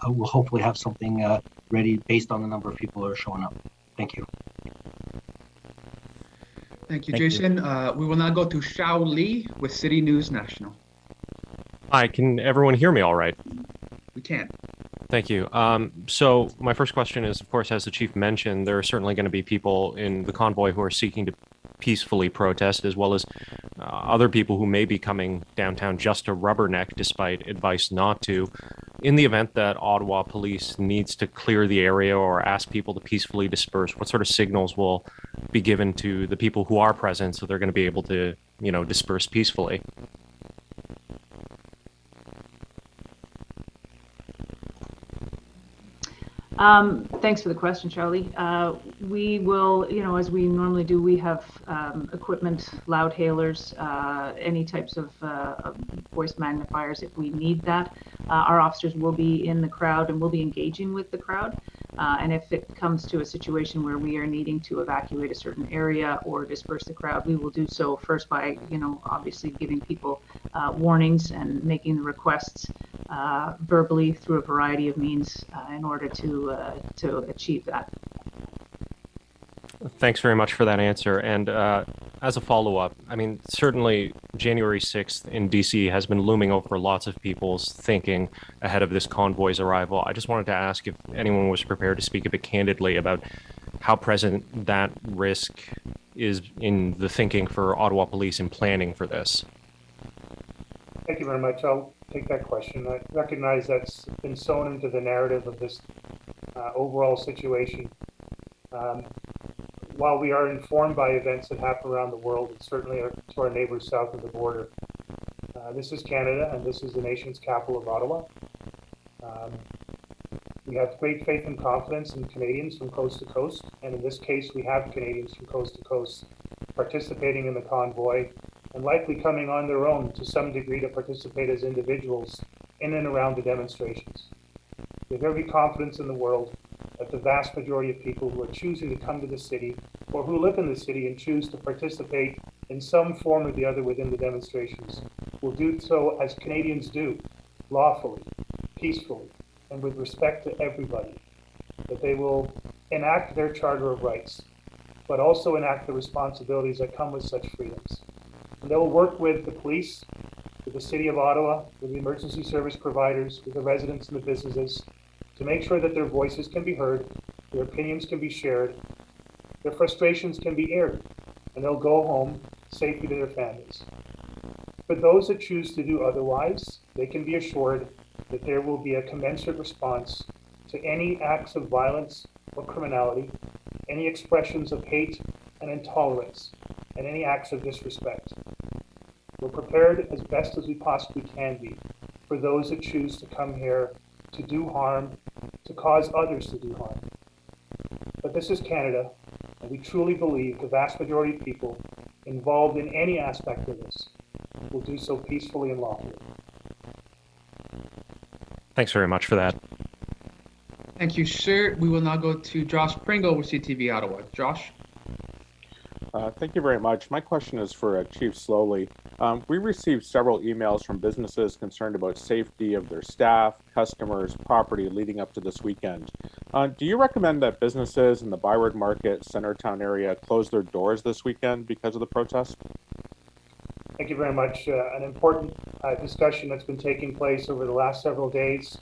we'll hopefully have something ready based on the number of people who are showing up. Thank you.
Thank you, Jason. We will now go to Xiao Li with City News National.
Hi, can everyone hear me all right?
We can.
Thank you. So my first question is, of course, as the chief mentioned, there are certainly going to be people in the convoy who are seeking to peacefully protest, as well as other people who may be coming downtown just to rubberneck despite advice not to. In the event that Ottawa Police needs to clear the area or ask people to peacefully disperse, what sort of signals will be given to the people who are present so they're going to be able to, disperse peacefully?
Thanks for the question, Charlie. We will, as we normally do, we have equipment, loud hailers, any types of voice magnifiers if we need that. Our officers will be in the crowd and will be engaging with the crowd. And if it comes to a situation where we are needing to evacuate a certain area or disperse the crowd, we will do so first by, obviously giving people warnings and making the requests verbally through a variety of means in order to achieve that.
Thanks very much for that answer. And as a follow-up, certainly January 6th in DC has been looming over lots of people's thinking ahead of this convoy's arrival. I just wanted to ask if anyone was prepared to speak a bit candidly about how present that risk is in the thinking for Ottawa Police in planning for this.
Thank you very much. I'll take that question. I recognize that's been sewn into the narrative of this overall situation. While we are informed by events that happen around the world, and certainly to our neighbors south of the border, this is Canada and this is the nation's capital of Ottawa. We have great faith and confidence in Canadians from coast to coast, and in this case we have Canadians from coast to coast participating in the convoy and likely coming on their own to some degree to participate as individuals in and around the demonstrations. We have every confidence in the world that the vast majority of people who are choosing to come to the city or who live in the city and choose to participate in some form or the other within the demonstrations will do so as Canadians do, lawfully, peacefully, and with respect to everybody, that they will enact their Charter of Rights, but also enact the responsibilities that come with such freedoms. And they will work with the police, with the City of Ottawa, with the emergency service providers, with the residents and the businesses, to make sure that their voices can be heard, their opinions can be shared, their frustrations can be aired, and they'll go home safely to their families. For those that choose to do otherwise, they can be assured that there will be a commensurate response to any acts of violence or criminality, any expressions of hate and intolerance, and any acts of disrespect. We're prepared as best as we possibly can be for those that choose to come here to do harm, to cause others to do harm. But this is Canada, and we truly believe the vast majority of people involved in any aspect of this will do so peacefully and lawfully.
Thanks very much for that.
Thank you, sir. We will now go to Josh Pringle with CTV Ottawa. Josh?
Thank you very much. My question is for Chief Slowly. We received several emails from businesses concerned about safety of their staff, customers, property leading up to this weekend. Do you recommend that businesses in the Byward Market, Centertown area close their doors this weekend because of the protest?
Thank you very much. An important discussion that's been taking place over the last several days.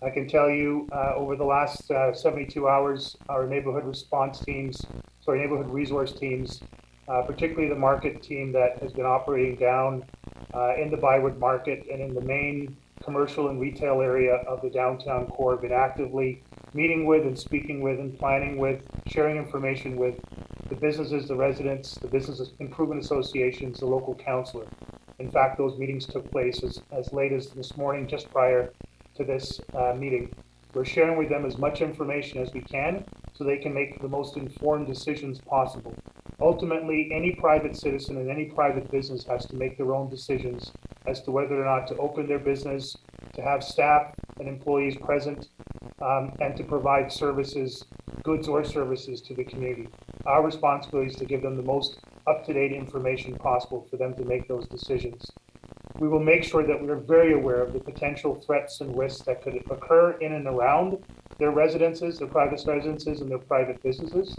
I can tell you over the last 72 hours, our neighborhood resource teams, particularly the market team that has been operating down in the Byward Market and in the main commercial and retail area of the downtown core, have been actively meeting with and speaking with and planning with, sharing information with the businesses, the residents, the business improvement associations, the local councillor. In fact, those meetings took place as late as this morning, just prior to this meeting. We're sharing with them as much information as we can so they can make the most informed decisions possible. Ultimately, any private citizen and any private business has to make their own decisions as to whether or not to open their business, to have staff and employees present, and to provide services, goods or services to the community. Our responsibility is to give them the most up-to-date information possible for them to make those decisions. We will make sure that we are very aware of the potential threats and risks that could occur in and around their residences, their private residences, and their private businesses.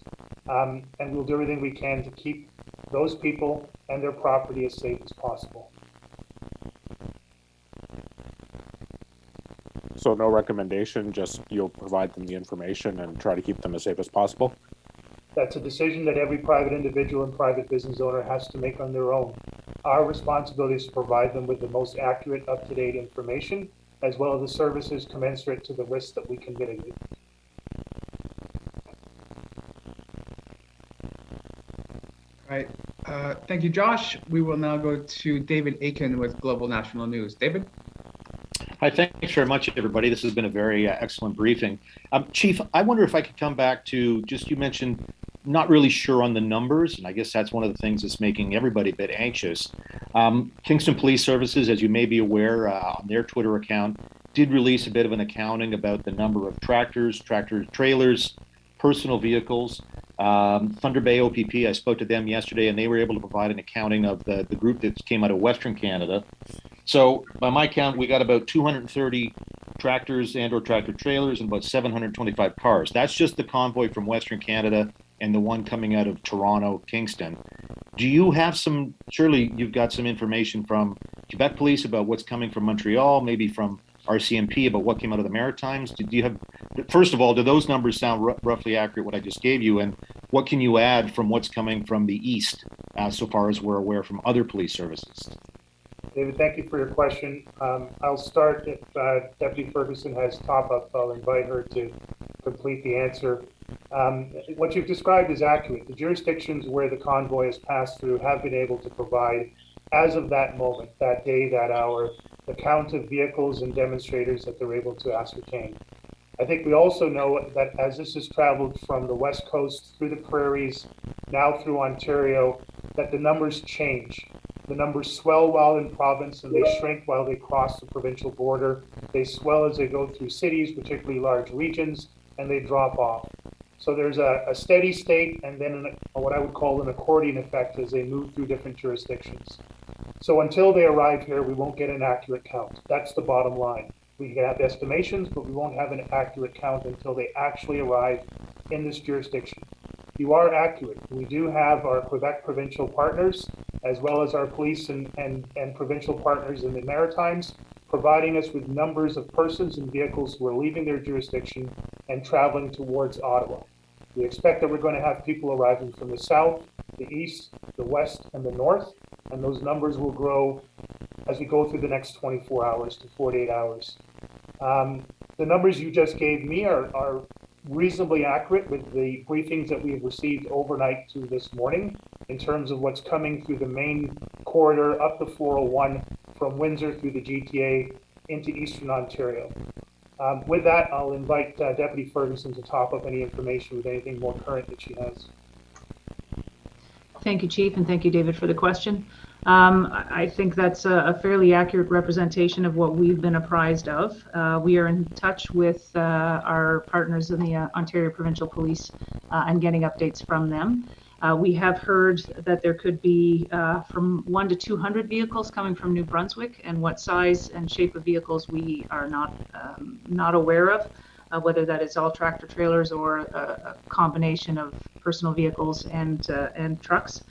And we'll do everything we can to keep those people and their property as safe as possible.
So no recommendation, just you'll provide them the information and try to keep them as safe as possible?
That's a decision that every private individual and private business owner has to make on their own. Our responsibility is to provide them with the most accurate, up-to-date information, as well as the services commensurate to the risks that we can mitigate.
All right. Thank you, Josh. We will now go to David Aiken with Global National News. David?
Hi, thanks very much, everybody. This has been a very excellent briefing. Chief, I wonder if I could come back to just, you mentioned not really sure on the numbers, and I guess that's one of the things that's making everybody a bit anxious. Kingston Police Services, as you may be aware, on their Twitter account, did release a bit of an accounting about the number of tractors, tractor trailers, personal vehicles. Thunder Bay OPP, I spoke to them yesterday, and they were able to provide an accounting of the group that came out of Western Canada. So by my count, we got about 230 tractors and or tractor trailers and about 725 cars. That's just the convoy from Western Canada and the one coming out of Toronto, Kingston. Do you have some, surely you've got some information from Quebec Police about what's coming from Montreal, maybe from RCMP about what came out of the Maritimes? Do you have, first of all, do those numbers sound roughly accurate, what I just gave you? And what can you add from what's coming from the east, so far as we're aware from other police services?
David, thank you for your question. I'll start. If Deputy Ferguson has top-up, I'll invite her to complete the answer. What you've described is accurate. The jurisdictions where the convoy has passed through have been able to provide, as of that moment, that day, that hour, the count of vehicles and demonstrators that they're able to ascertain. I think we also know that as this has traveled from the West Coast through the prairies, now through Ontario, that the numbers change. The numbers swell while in province and they shrink while they cross the provincial border. They swell as they go through cities, particularly large regions, and they drop off. So there's a steady state and then what I would call an accordion effect as they move through different jurisdictions. So until they arrive here, we won't get an accurate count. That's the bottom line. We can have estimations, but we won't have an accurate count until they actually arrive in this jurisdiction. You are accurate. We do have our Quebec provincial partners, as well as our police and provincial partners in the Maritimes, providing us with numbers of persons and vehicles who are leaving their jurisdiction and traveling towards Ottawa. We expect that we're going to have people arriving from the south, the east, the west, and the north, and those numbers will grow as we go through the next 24 hours to 48 hours. The numbers you just gave me are reasonably accurate with the briefings that we have received overnight to this morning in terms of what's coming through the main corridor up the 401 from Windsor through the GTA into Eastern Ontario. With that, I'll invite Deputy Ferguson to top up any information with anything more current that she has.
Thank you, Chief, and thank you, David, for the question. I think that's a fairly accurate representation of what we've been apprised of. We are in touch with our partners in the Ontario Provincial Police and getting updates from them. We have heard that there could be from 1 to 200 vehicles coming from New Brunswick, and what size and shape of vehicles we are not aware of, whether that is all tractor trailers or a combination of personal vehicles and trucks.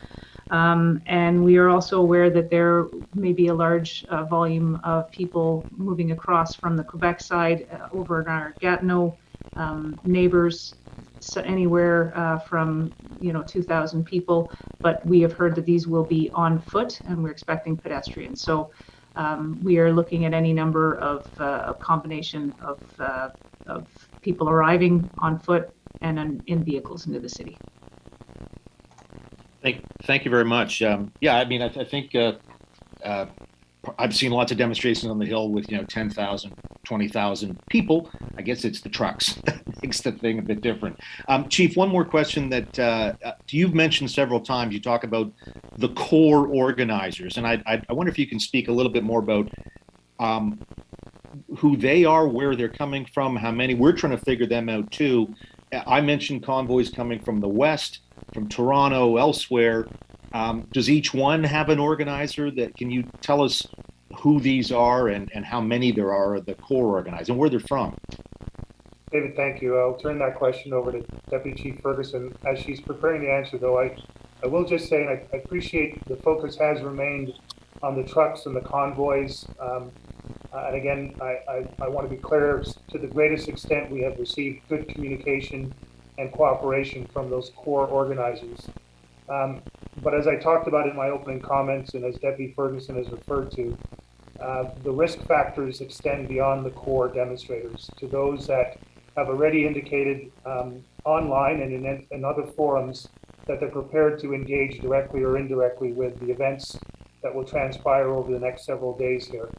And we are also aware that there may be a large volume of people moving across from the Quebec side over in our Gatineau neighbors, so anywhere from 2,000 people, but we have heard that these will be on foot and we're expecting pedestrians. So we are looking at any number of a combination of people arriving on foot and in vehicles into the city.
Thank you very much. Yeah, I mean, I think I've seen lots of demonstrations on the Hill with 10,000, 20,000 people. I guess it's the trucks that makes the thing a bit different. Chief, one more question that you've mentioned several times. You talk about the core organizers, and I wonder if you can speak a little bit more about who they are, where they're coming from, how many. We're trying to figure them out too. I mentioned convoys coming from the west, from Toronto, elsewhere. Does each one have an organizer? Can you tell us who these are and how many there are of the core organizers and where they're from?
David, thank you. I'll turn that question over to Deputy Chief Ferguson. As she's preparing the answer, though, I will just say, and I appreciate the focus has remained on the trucks and the convoys. And again, I want to be clear, to the greatest extent, we have received good communication and cooperation from those core organizers. But as I talked about in my opening comments, and as Deputy Ferguson has referred to, the risk factors extend beyond the core demonstrators to those that have already indicated online and in other forums that they're prepared to engage directly or indirectly with the events that will transpire over the next several days here.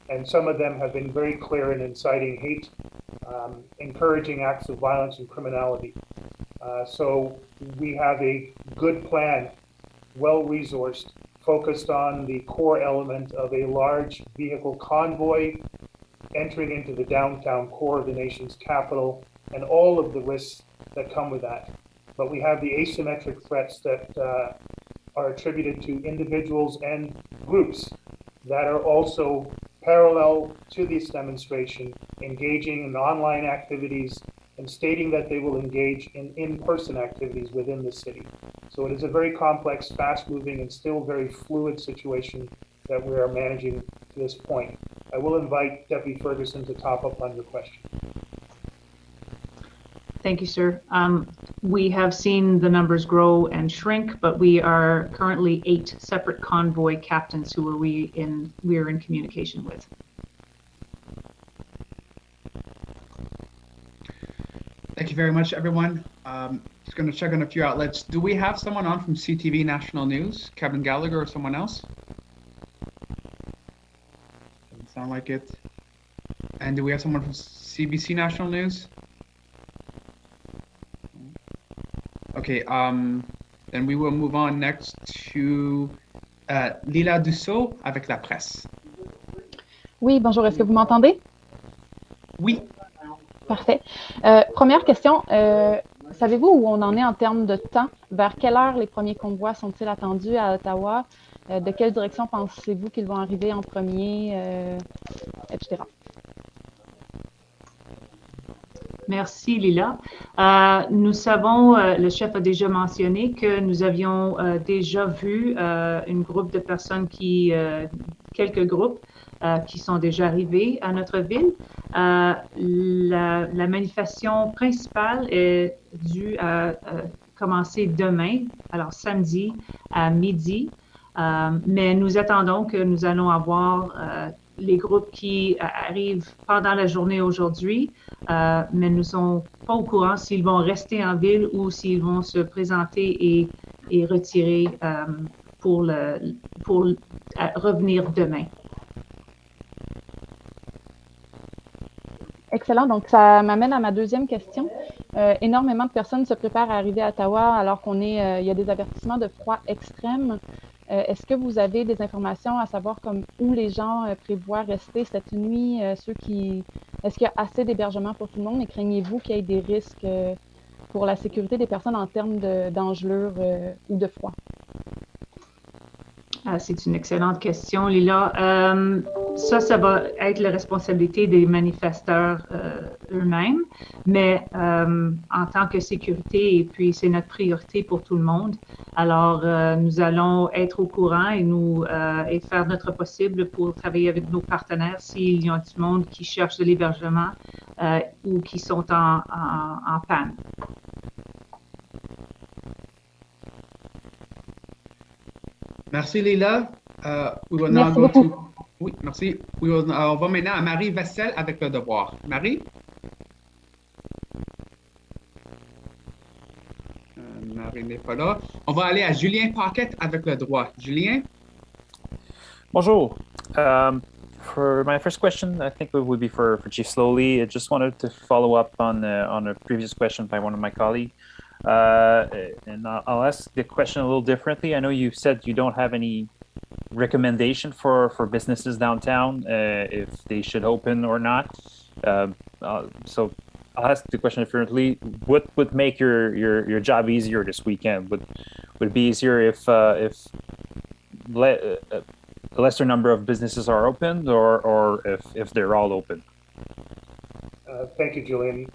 And some of them have been very clear in inciting hate, encouraging acts of violence and criminality. So we have a good plan, well-resourced, focused on the core element of a large vehicle convoy entering into the downtown core of the nation's capital and all of the risks that come with that. But we have the asymmetric threats that are attributed to individuals and groups that are also parallel to this demonstration, engaging in online activities and stating that they will engage in in-person activities within the city. So it is a very complex, fast-moving, and still very fluid situation that we are managing to this point. I will invite Deputy Ferguson to top up on your question.
Thank you, sir. We have seen the numbers grow and shrink, but we are currently 8 separate convoy captains who we are in communication with.
Thank you very much, everyone. Just going to check on a few outlets. Do we have someone on from CTV National News? Kevin Gallagher or someone else? Doesn't sound like it. And do we have someone from CBC National News? Okay, then we will move on next to Lila Dussault avec la presse.
Oui, bonjour, est-ce que vous m'entendez?
Oui.
Parfait. Première question, savez-vous où on en est en termes de temps? Vers quelle heure les premiers convois sont-ils attendus à Ottawa? De quelle direction pensez-vous qu'ils vont arriver en premier, etc.?
Merci, Lila. Nous savons, le chef a déjà mentionné que nous avions déjà vu un groupe de personnes quelques groupes qui sont déjà arrivés à notre ville. La manifestation principale est due à commencer demain, alors samedi à midi, mais nous attendons que nous allons avoir les groupes qui arrivent pendant la journée aujourd'hui, mais nous ne sommes pas au courant s'ils vont rester en ville ou s'ils vont se présenter et retirer pour revenir demain.
Excellent. Donc, ça m'amène à ma deuxième question. Énormément de personnes se préparent à arriver à Ottawa alors qu'il y a des avertissements de froid extrême. Est-ce que vous avez des informations à savoir comme où les gens prévoient rester cette nuit? Est-ce qu'il y a assez d'hébergement pour tout le monde et craignez-vous qu'il y ait des risques pour la sécurité des personnes en termes d'engelure ou de froid?
C'est une excellente question, Lila. Ça va être la responsabilité des manifesteurs eux-mêmes, mais en tant que sécurité, et puis c'est notre priorité pour tout le monde. Alors, nous allons être au courant et faire notre possible pour travailler avec nos partenaires s'il y a du monde qui cherche de l'hébergement ou qui sont en panne.
Merci, Lila. We will now
Merci
go
beaucoup.
to... Oui, merci. On va maintenant à Marie Vassel avec Le Devoir. Marie? Marie n'est pas là. On va aller à Julien Paquette avec Le Droit. Julien?
Bonjour. For my first question, I think it would be for Chief Slowly. I just wanted to follow up on a previous question by one of my colleagues. And I'll ask the question a little differently. I know you said you don't have any recommendation for businesses downtown if they should open or not. So I'll ask the question differently. What would make your job easier this weekend? Would it be easier if a lesser number of businesses are open, or if they're all open?
Thank you, Julian.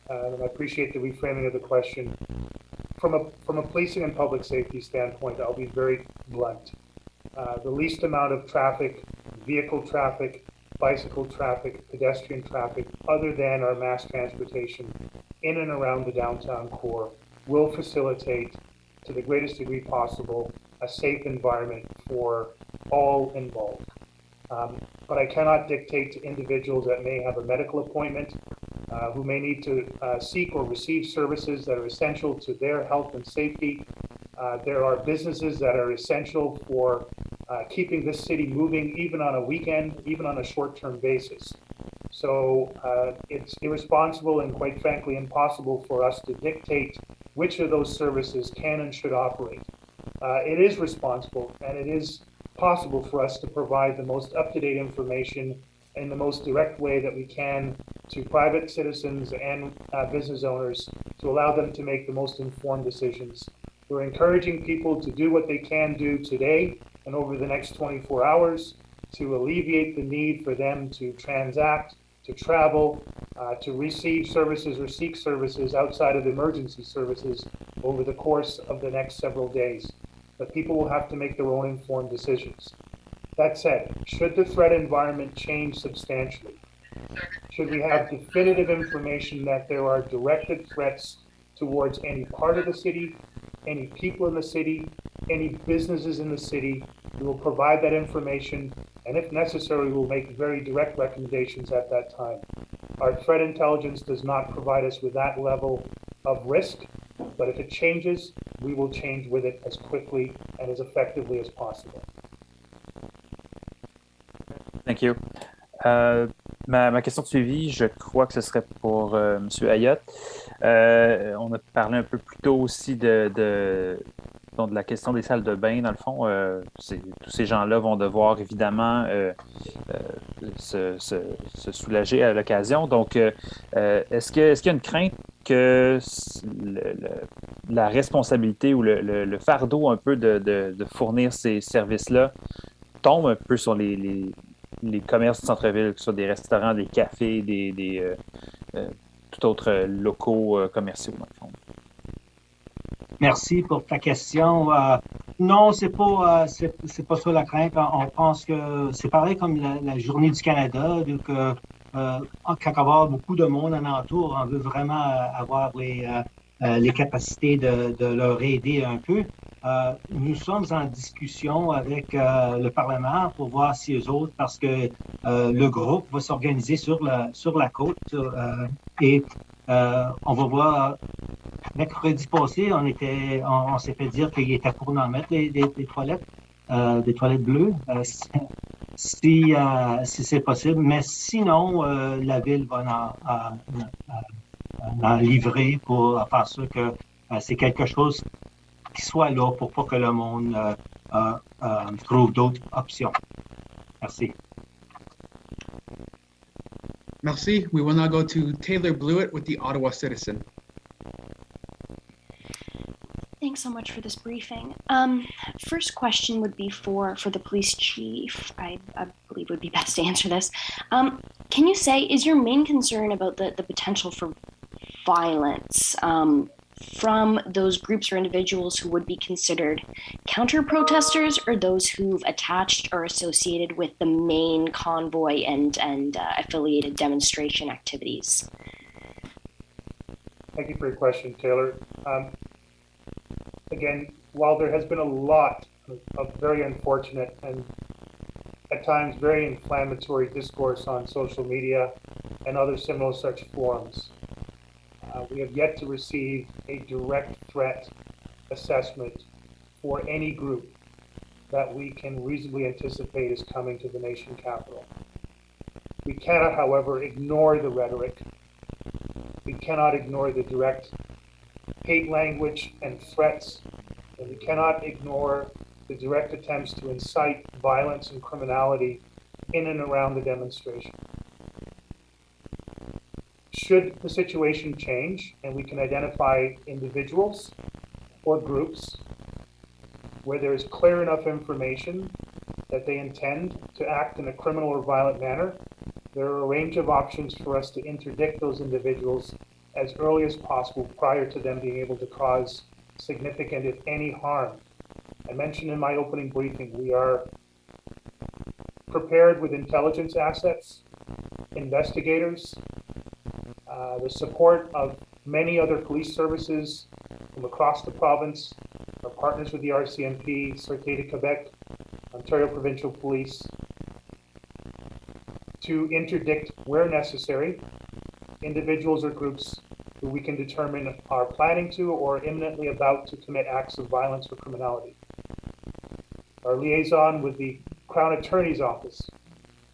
And I appreciate the reframing of the question. From a policing and public safety standpoint, I'll be very blunt. The least amount of traffic, vehicle traffic, bicycle traffic, pedestrian traffic, other than our mass transportation in and around the downtown core will facilitate, to the greatest degree possible, a safe environment for all involved. But I cannot dictate to individuals that may have a medical appointment, who may need to seek or receive services that are essential to their health and safety. There are businesses that are essential for keeping this city moving, even on a weekend, even on a short-term basis. So it's irresponsible and, quite frankly, impossible for us to dictate which of those services can and should operate. It is responsible and it is possible for us to provide the most up-to-date information in the most direct way that we can to private citizens and business owners to allow them to make the most informed decisions. We're encouraging people to do what they can do today and over the next 24 hours to alleviate the need for them to transact, to travel, to receive services or seek services outside of emergency services over the course of the next several days. But people will have to make their own informed decisions. That said, should the threat environment change substantially, should we have definitive information that there are directed threats towards any part of the city, any people in the city, any businesses in the city, we will provide that information, and if necessary, we'll make very direct recommendations at that time. Our threat intelligence does not provide us with that level of risk, but if it changes, we will change with it as quickly and as effectively as possible.
Thank you. Ma question de suivi, je crois que ce serait pour M. Ayotte. On a parlé un peu plus tôt aussi de la question des salles de bain. Dans le fond, tous ces gens-là vont devoir évidemment se soulager à l'occasion. Donc, est-ce qu'il y a une crainte que la responsabilité ou le fardeau un peu de fournir ces services-là tombe un peu sur les commerces du centre-ville, que ce soit des restaurants, des cafés, tout autre locaux commerciaux, dans le fond?
Merci pour ta question. Non, c'est pas ça la crainte. On pense que c'est pareil comme la Journée du Canada. Donc, quand il va y avoir beaucoup de monde alentour, on veut vraiment avoir les capacités de leur aider un peu. Nous sommes en discussion avec le Parlement pour voir si eux autres, parce que le groupe va s'organiser sur la côte et on va voir. Mercredi passé, on s'est fait dire qu'il était pour en mettre des toilettes bleues, si c'est possible. Mais sinon, la ville va en livrer pour faire sûr que c'est quelque chose qui soit là pour pas que le monde trouve d'autres options. Merci.
Merci. We will now go to Taylor Blewett with the Ottawa Citizen.
Thanks so much for this briefing. First question would be for the police chief. I believe would be best to answer this. Can you say, is your main concern about the potential for violence from those groups or individuals who would be considered counter-protesters, or those who've attached or associated with the main convoy and affiliated demonstration activities?
Thank you for your question, Taylor. Again, while there has been a lot of very unfortunate and at times very inflammatory discourse on social media and other similar such forums, we have yet to receive a direct threat assessment for any group that we can reasonably anticipate is coming to the nation capital. We cannot, however, ignore the rhetoric. We cannot ignore the direct hate language and threats, and we cannot ignore the direct attempts to incite violence and criminality in and around the demonstration. Should the situation change and we can identify individuals or groups where there is clear enough information that they intend to act in a criminal or violent manner, there are a range of options for us to interdict those individuals as early as possible prior to them being able to cause significant, if any, harm. I mentioned in my opening briefing, we are prepared with intelligence assets, investigators, the support of many other police services from across the province, our partners with the RCMP, Sûreté de Québec, Ontario Provincial Police, to interdict where necessary individuals or groups who we can determine are planning to or imminently about to commit acts of violence or criminality. Our liaison with the Crown Attorney's Office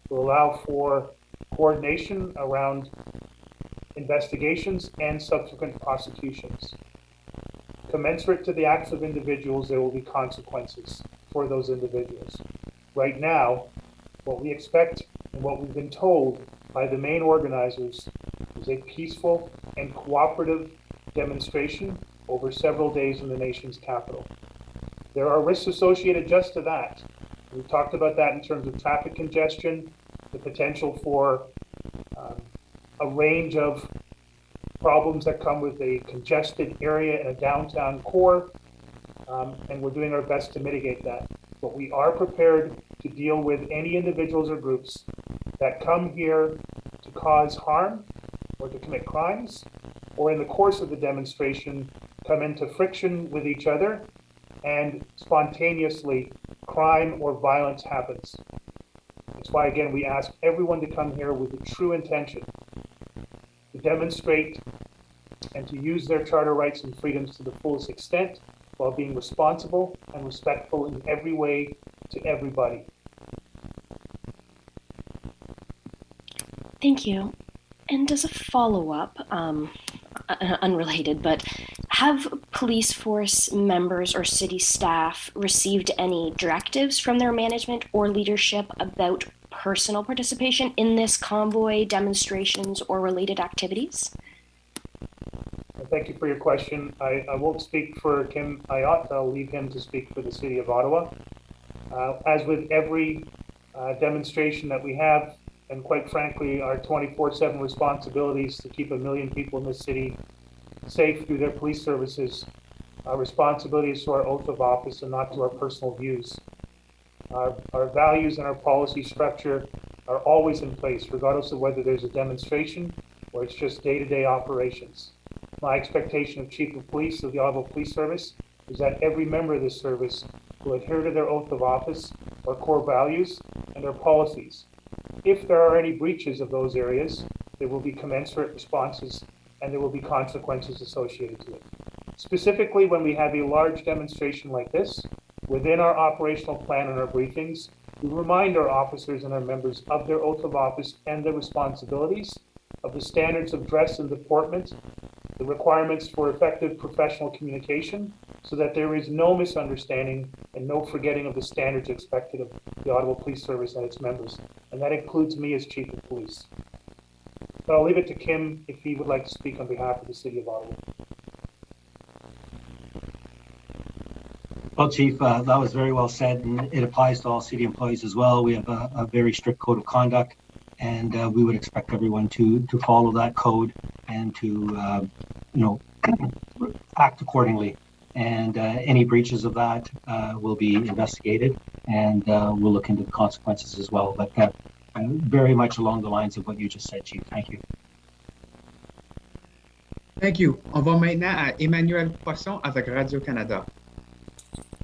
will allow for coordination around investigations and subsequent prosecutions. Commensurate to the acts of individuals, there will be consequences for those individuals. Right now, what we expect and what we've been told by the main organizers is a peaceful and cooperative demonstration over several days in the nation's capital. There are risks associated just to that. We've talked about that in terms of traffic congestion, the potential for a range of problems that come with a congested area in a downtown core, and we're doing our best to mitigate that. But we are prepared to deal with any individuals or groups that come here to cause harm or to commit crimes, or in the course of the demonstration, come into friction with each other and spontaneously crime or violence happens. That's why, again, we ask everyone to come here with the true intention to demonstrate and to use their charter rights and freedoms to the fullest extent while being responsible and respectful in every way to everybody.
Thank you. And as a follow-up, unrelated, but have police force members or city staff received any directives from their management or leadership about personal participation in this convoy, demonstrations, or related activities?
Thank you for your question. I won't speak for Kim Ayot. I'll leave him to speak for the City of Ottawa. As with every demonstration that we have, and quite frankly, our 24/7 responsibilities to keep 1 million people in this city safe through their police services, our responsibility is to our oath of office and not to our personal views. Our values and our policy structure are always in place, regardless of whether there's a demonstration or it's just day-to-day operations. My expectation of Chief of Police of the Ottawa Police Service is that every member of this service will adhere to their oath of office, our core values, and their policies. If there are any breaches of those areas, there will be commensurate responses and there will be consequences associated to it. Specifically, when we have a large demonstration like this, within our operational plan and our briefings, we remind our officers and our members of their oath of office and their responsibilities, of the standards of dress and deportment, the requirements for effective professional communication, so that there is no misunderstanding and no forgetting of the standards expected of the Ottawa Police Service and its members. And that includes me as Chief of Police. But I'll leave it to Kim if he would like to speak on behalf of the City of Ottawa.
Well, Chief, that was very well said, and it applies to all city employees as well. We have a very strict code of conduct, and we would expect everyone to follow that code and to, act accordingly. And any breaches of that will be investigated, and we'll look into the consequences as well. But very much along the lines of what you just said, Chief. Thank you.
Thank you. On va maintenant à Emmanuel Poisson avec Radio-Canada.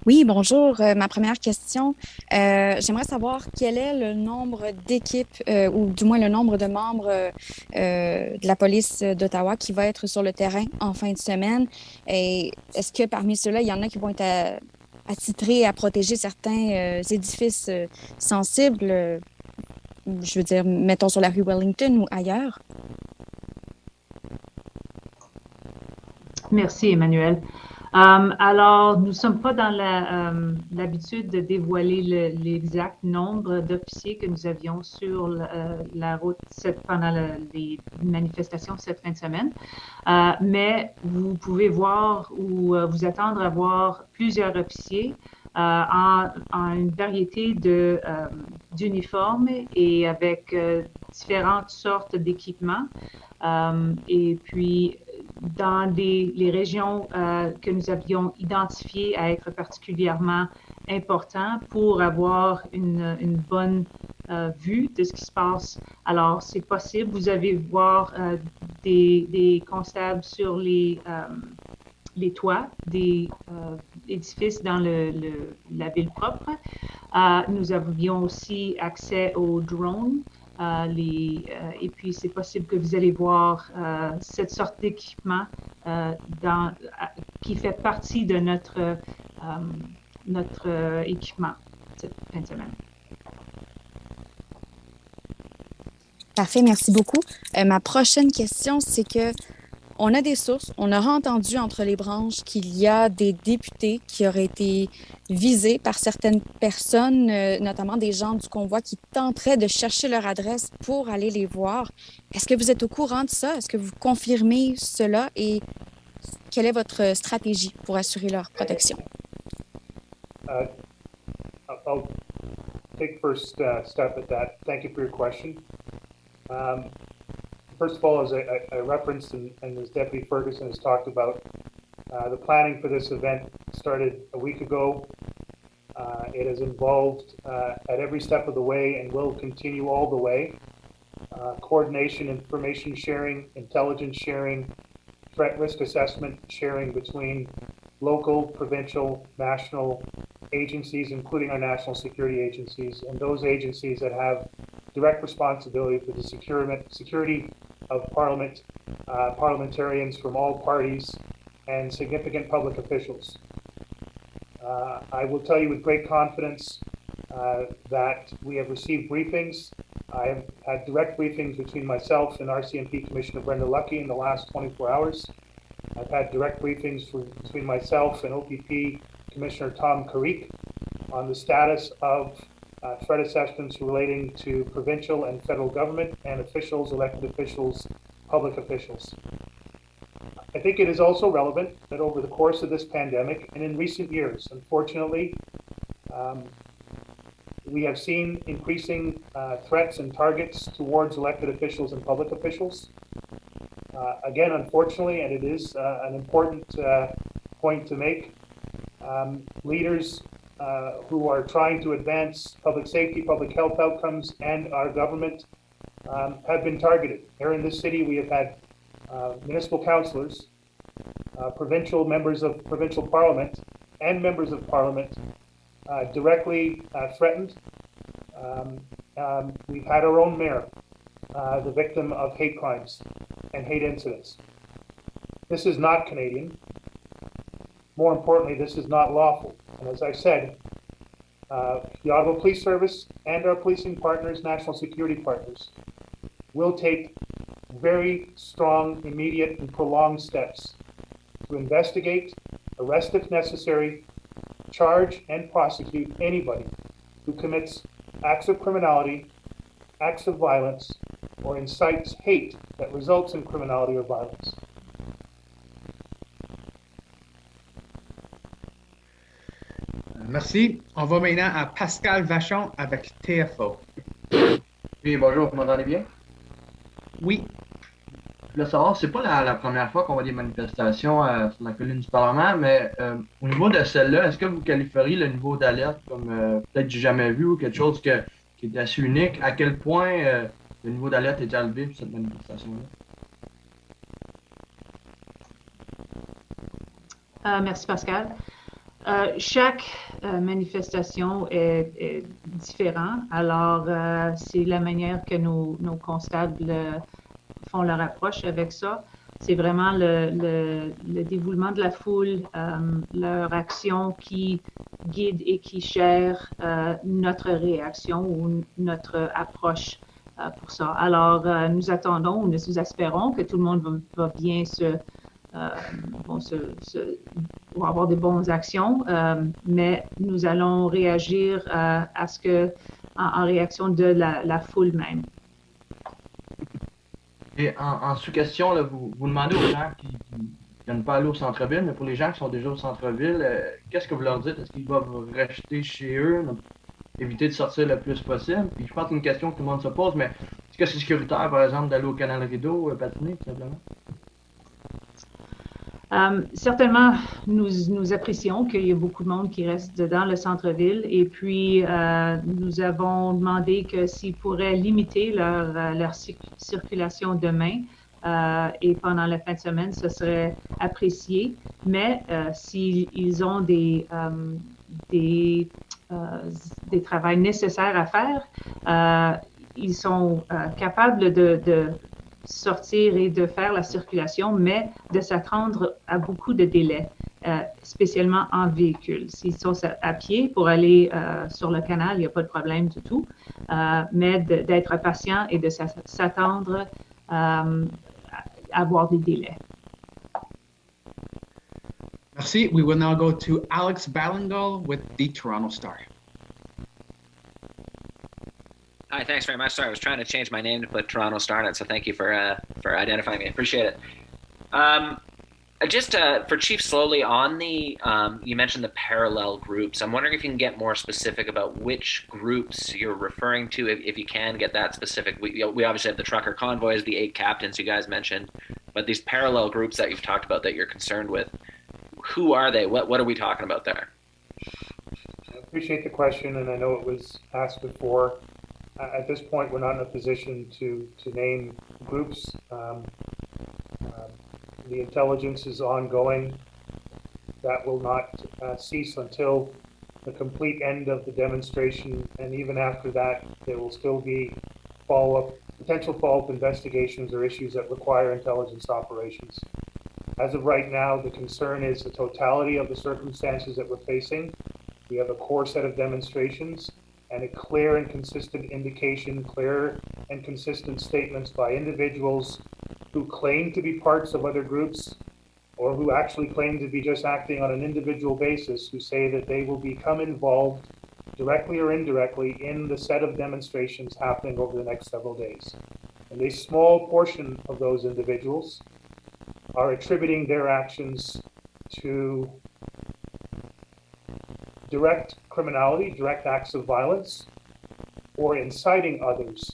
Oui, bonjour. Ma première question, j'aimerais savoir quel est le nombre d'équipes, ou du moins le nombre de membres de la police d'Ottawa qui va être sur le terrain en fin de semaine. Et est-ce que parmi ceux-là, il y en a qui vont être attitrés à protéger certains édifices sensibles, je veux dire, mettons sur la rue Wellington ou ailleurs?
Merci, Emmanuel. Alors, nous ne sommes pas dans l'habitude de dévoiler l'exact nombre d'officiers que nous avions sur la route pendant les manifestations cette fin de semaine, mais vous pouvez voir ou vous attendre à voir plusieurs officiers en une variété d'uniformes et avec différentes sortes d'équipements. Et puis, dans les régions que nous avions identifiées à être particulièrement importantes pour avoir une bonne vue de ce qui se passe. Alors, c'est possible, vous allez voir des constables sur les toits des édifices dans la ville propre. Nous avions aussi accès aux drones. Et puis, c'est possible que vous allez voir cette sorte d'équipement qui fait partie de notre équipement cette fin de semaine.
Parfait, merci beaucoup. Ma prochaine question, c'est que on a des sources, on aura entendu entre les branches qu'il y a des députés qui auraient été visés par certaines personnes, notamment des gens du convoi qui tenteraient de chercher leur adresse pour aller les voir. Est-ce que vous êtes au courant de ça? Est-ce que vous confirmez cela et quelle est votre stratégie pour assurer leur protection?
I'll take first step at that. Thank you for your question. First of all, as I referenced and as Deputy Ferguson has talked about, the planning for this event started a week ago. It is involved at every step of the way and will continue all the way. Coordination, information sharing, intelligence sharing, threat risk assessment sharing between local, provincial, national agencies, including our national security agencies, and those agencies that have direct responsibility for the security of Parliament, parliamentarians from all parties, and significant public officials. I will tell you with great confidence that we have received briefings. I have had direct briefings between myself and RCMP Commissioner Brenda Luckie in the last 24 hours. I've had direct briefings between myself and OPP Commissioner Tom Carrick on the status of threat assessments relating to provincial and federal government and officials, elected officials, public officials. I think it is also relevant that over the course of this pandemic and in recent years, unfortunately, we have seen increasing threats and targets towards elected officials and public officials. Again, unfortunately, and it is an important point to make, leaders who are trying to advance public safety, public health outcomes, and our government have been targeted. Here in this city, we have had municipal councillors, provincial members of provincial parliament, and members of parliament directly threatened. We've had our own mayor, the victim of hate crimes and hate incidents. This is not Canadian. More importantly, this is not lawful. And as I said, the Ottawa Police Service and our policing partners, national security partners, will take very strong, immediate, and prolonged steps to investigate, arrest if necessary, charge and prosecute anybody who commits acts of criminality, acts of violence, or incites hate that results in criminality or violence.
Merci. On va maintenant à Pascal Vachon avec TFO.
Oui, bonjour, vous m'entendez bien?
Oui.
Je voulais savoir, c'est pas la première fois qu'on voit des manifestations sur la colline du Parlement, mais au niveau de celle-là, est-ce que vous qualifieriez le niveau d'alerte comme peut-être du jamais vu ou quelque chose qui est assez unique? À quel point le niveau d'alerte est élevé pour cette manifestation-là?
Merci Pascal. Chaque manifestation est différente. Alors, c'est la manière que nos constables font leur approche avec ça. C'est vraiment le dévoulement de la foule, leur action qui guide et qui gère notre réaction ou notre approche pour ça. Alors, nous attendons, nous espérons que tout le monde va bien va avoir de bonnes actions, mais nous allons réagir à ce que en réaction de la foule même.
Et en sous-question, là, vous demandez aux gens qui ne viennent pas aller au centre-ville, mais pour les gens qui sont déjà au centre-ville, qu'est-ce que vous leur dites? Est-ce qu'ils doivent rester chez eux, éviter de sortir le plus possible? Puis je pense que c'est une question que tout le monde se pose, mais est-ce que c'est sécuritaire, par exemple, d'aller au Canal Rideau, patiner, tout simplement?
Certainement, nous apprécions qu'il y ait beaucoup de monde qui reste dans le centre-ville et puis nous avons demandé que s'ils pourraient limiter leur circulation demain et pendant la fin de semaine, ce serait apprécié. Mais s'ils ont des travaux nécessaires à faire, ils sont capables de sortir et de faire la circulation, mais de s'attendre à beaucoup de délais, spécialement en véhicule. S'ils sont à pied pour aller sur le canal, il n'y a pas de problème du tout, mais d'être patient et de s'attendre à avoir des délais.
Merci. We will now go to Alex Ballingal with the Toronto Star.
Hi, thanks very much. Sorry, I was trying to change my name to put Toronto Star in it, so thank you for identifying me. I appreciate it. Just for Chief Slowly, on the you mentioned the parallel groups. I'm wondering if you can get more specific about which groups you're referring to, if you can get that specific. We obviously have the trucker convoys, the 8 captains you guys mentioned, but these parallel groups that you've talked about that you're concerned with, who are they? What are we talking about there?
I appreciate the question, and I know it was asked before. At this point, we're not in a position to name groups. The intelligence is ongoing. That will not cease until the complete end of the demonstration, and even after that, there will still be potential follow-up investigations or issues that require intelligence operations. As of right now, the concern is the totality of the circumstances that we're facing. We have a core set of demonstrations and a clear and consistent indication, clear and consistent statements by individuals who claim to be parts of other groups or who actually claim to be just acting on an individual basis, who say that they will become involved directly or indirectly in the set of demonstrations happening over the next several days. And a small portion of those individuals are attributing their actions to direct criminality, direct acts of violence, or inciting others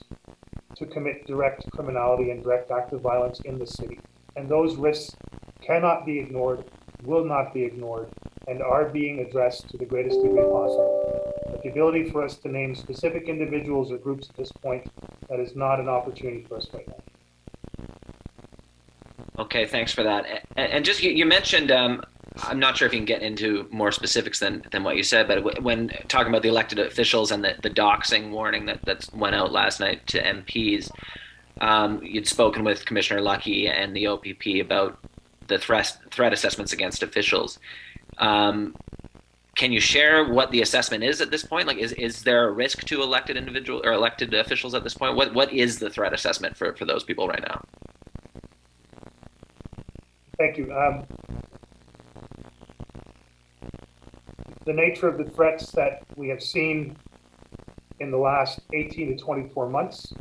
to commit direct criminality and direct acts of violence in the city. And those risks cannot be ignored, will not be ignored, and are being addressed to the greatest degree possible. But the ability for us to name specific individuals or groups at this point, that is not an opportunity for us right now.
Okay, thanks for that. And just you mentioned, I'm not sure if you can get into more specifics than what you said, but when talking about the elected officials and the doxing warning that went out last night to MPs, you'd spoken with Commissioner Lucky and the OPP about the threat assessments against officials. Can you share what the assessment is at this point? Like, is there a risk to elected individual or elected officials at this point? What is the threat assessment for those people right now?
Thank you. The nature of the threats that we have seen in the last 18 to 24 months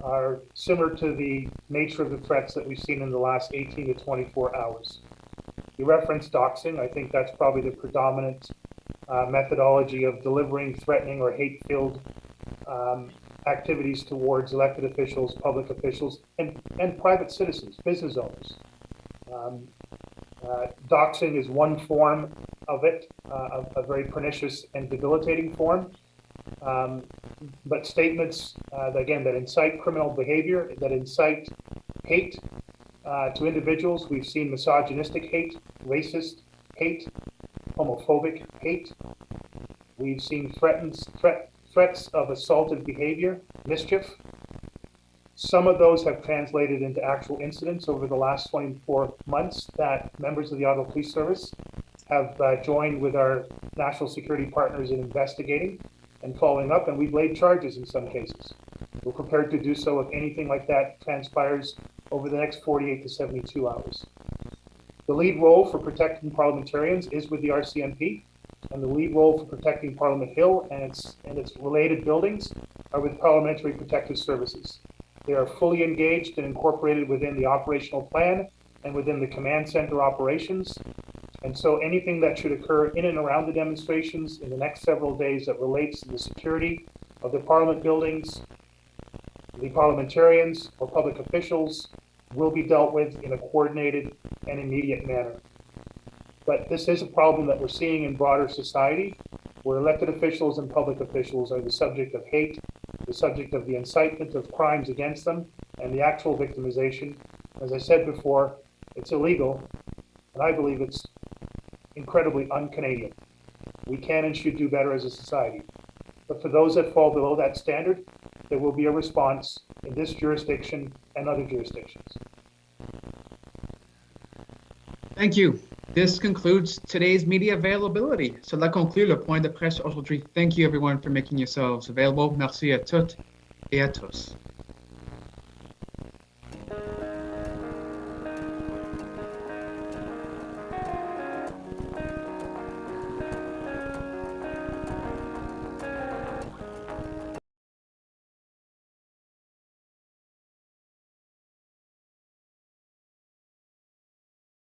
are similar to the nature of the threats that we've seen in the last 18 to 24 hours. You referenced doxing. I think that's probably the predominant methodology of delivering threatening or hate-filled activities towards elected officials, public officials, and private citizens, business owners. Doxing is one form of it, a very pernicious and debilitating form. But statements, again, that incite criminal behavior, that incite hate to individuals. We've seen misogynistic hate, racist hate, homophobic hate. We've seen threats of assaulted behavior, mischief. Some of those have translated into actual incidents over the last 24 months that members of the Ottawa Police Service have joined with our national security partners in investigating and following up, and we've laid charges in some cases. We're prepared to do so if anything like that transpires over the next 48 to 72 hours. The lead role for protecting parliamentarians is with the RCMP, and the lead role for protecting Parliament Hill and its related buildings are with Parliamentary Protective Services. They are fully engaged and incorporated within the operational plan and within the command center operations. And so anything that should occur in and around the demonstrations in the next several days that relates to the security of the Parliament buildings, the parliamentarians or public officials, will be dealt with in a coordinated and immediate manner. But this is a problem that we're seeing in broader society, where elected officials and public officials are the subject of hate, the subject of the incitement of crimes against them, and the actual victimization. As I said before, it's illegal, and I believe it's incredibly un-Canadian. We can and should do better as a society. But for those that fall below that standard, there will be a response in this jurisdiction and other jurisdictions.
Thank you. This concludes today's media availability. Cela conclut le point de presse aujourd'hui. Thank you everyone for making yourselves available. Merci à toutes et à tous.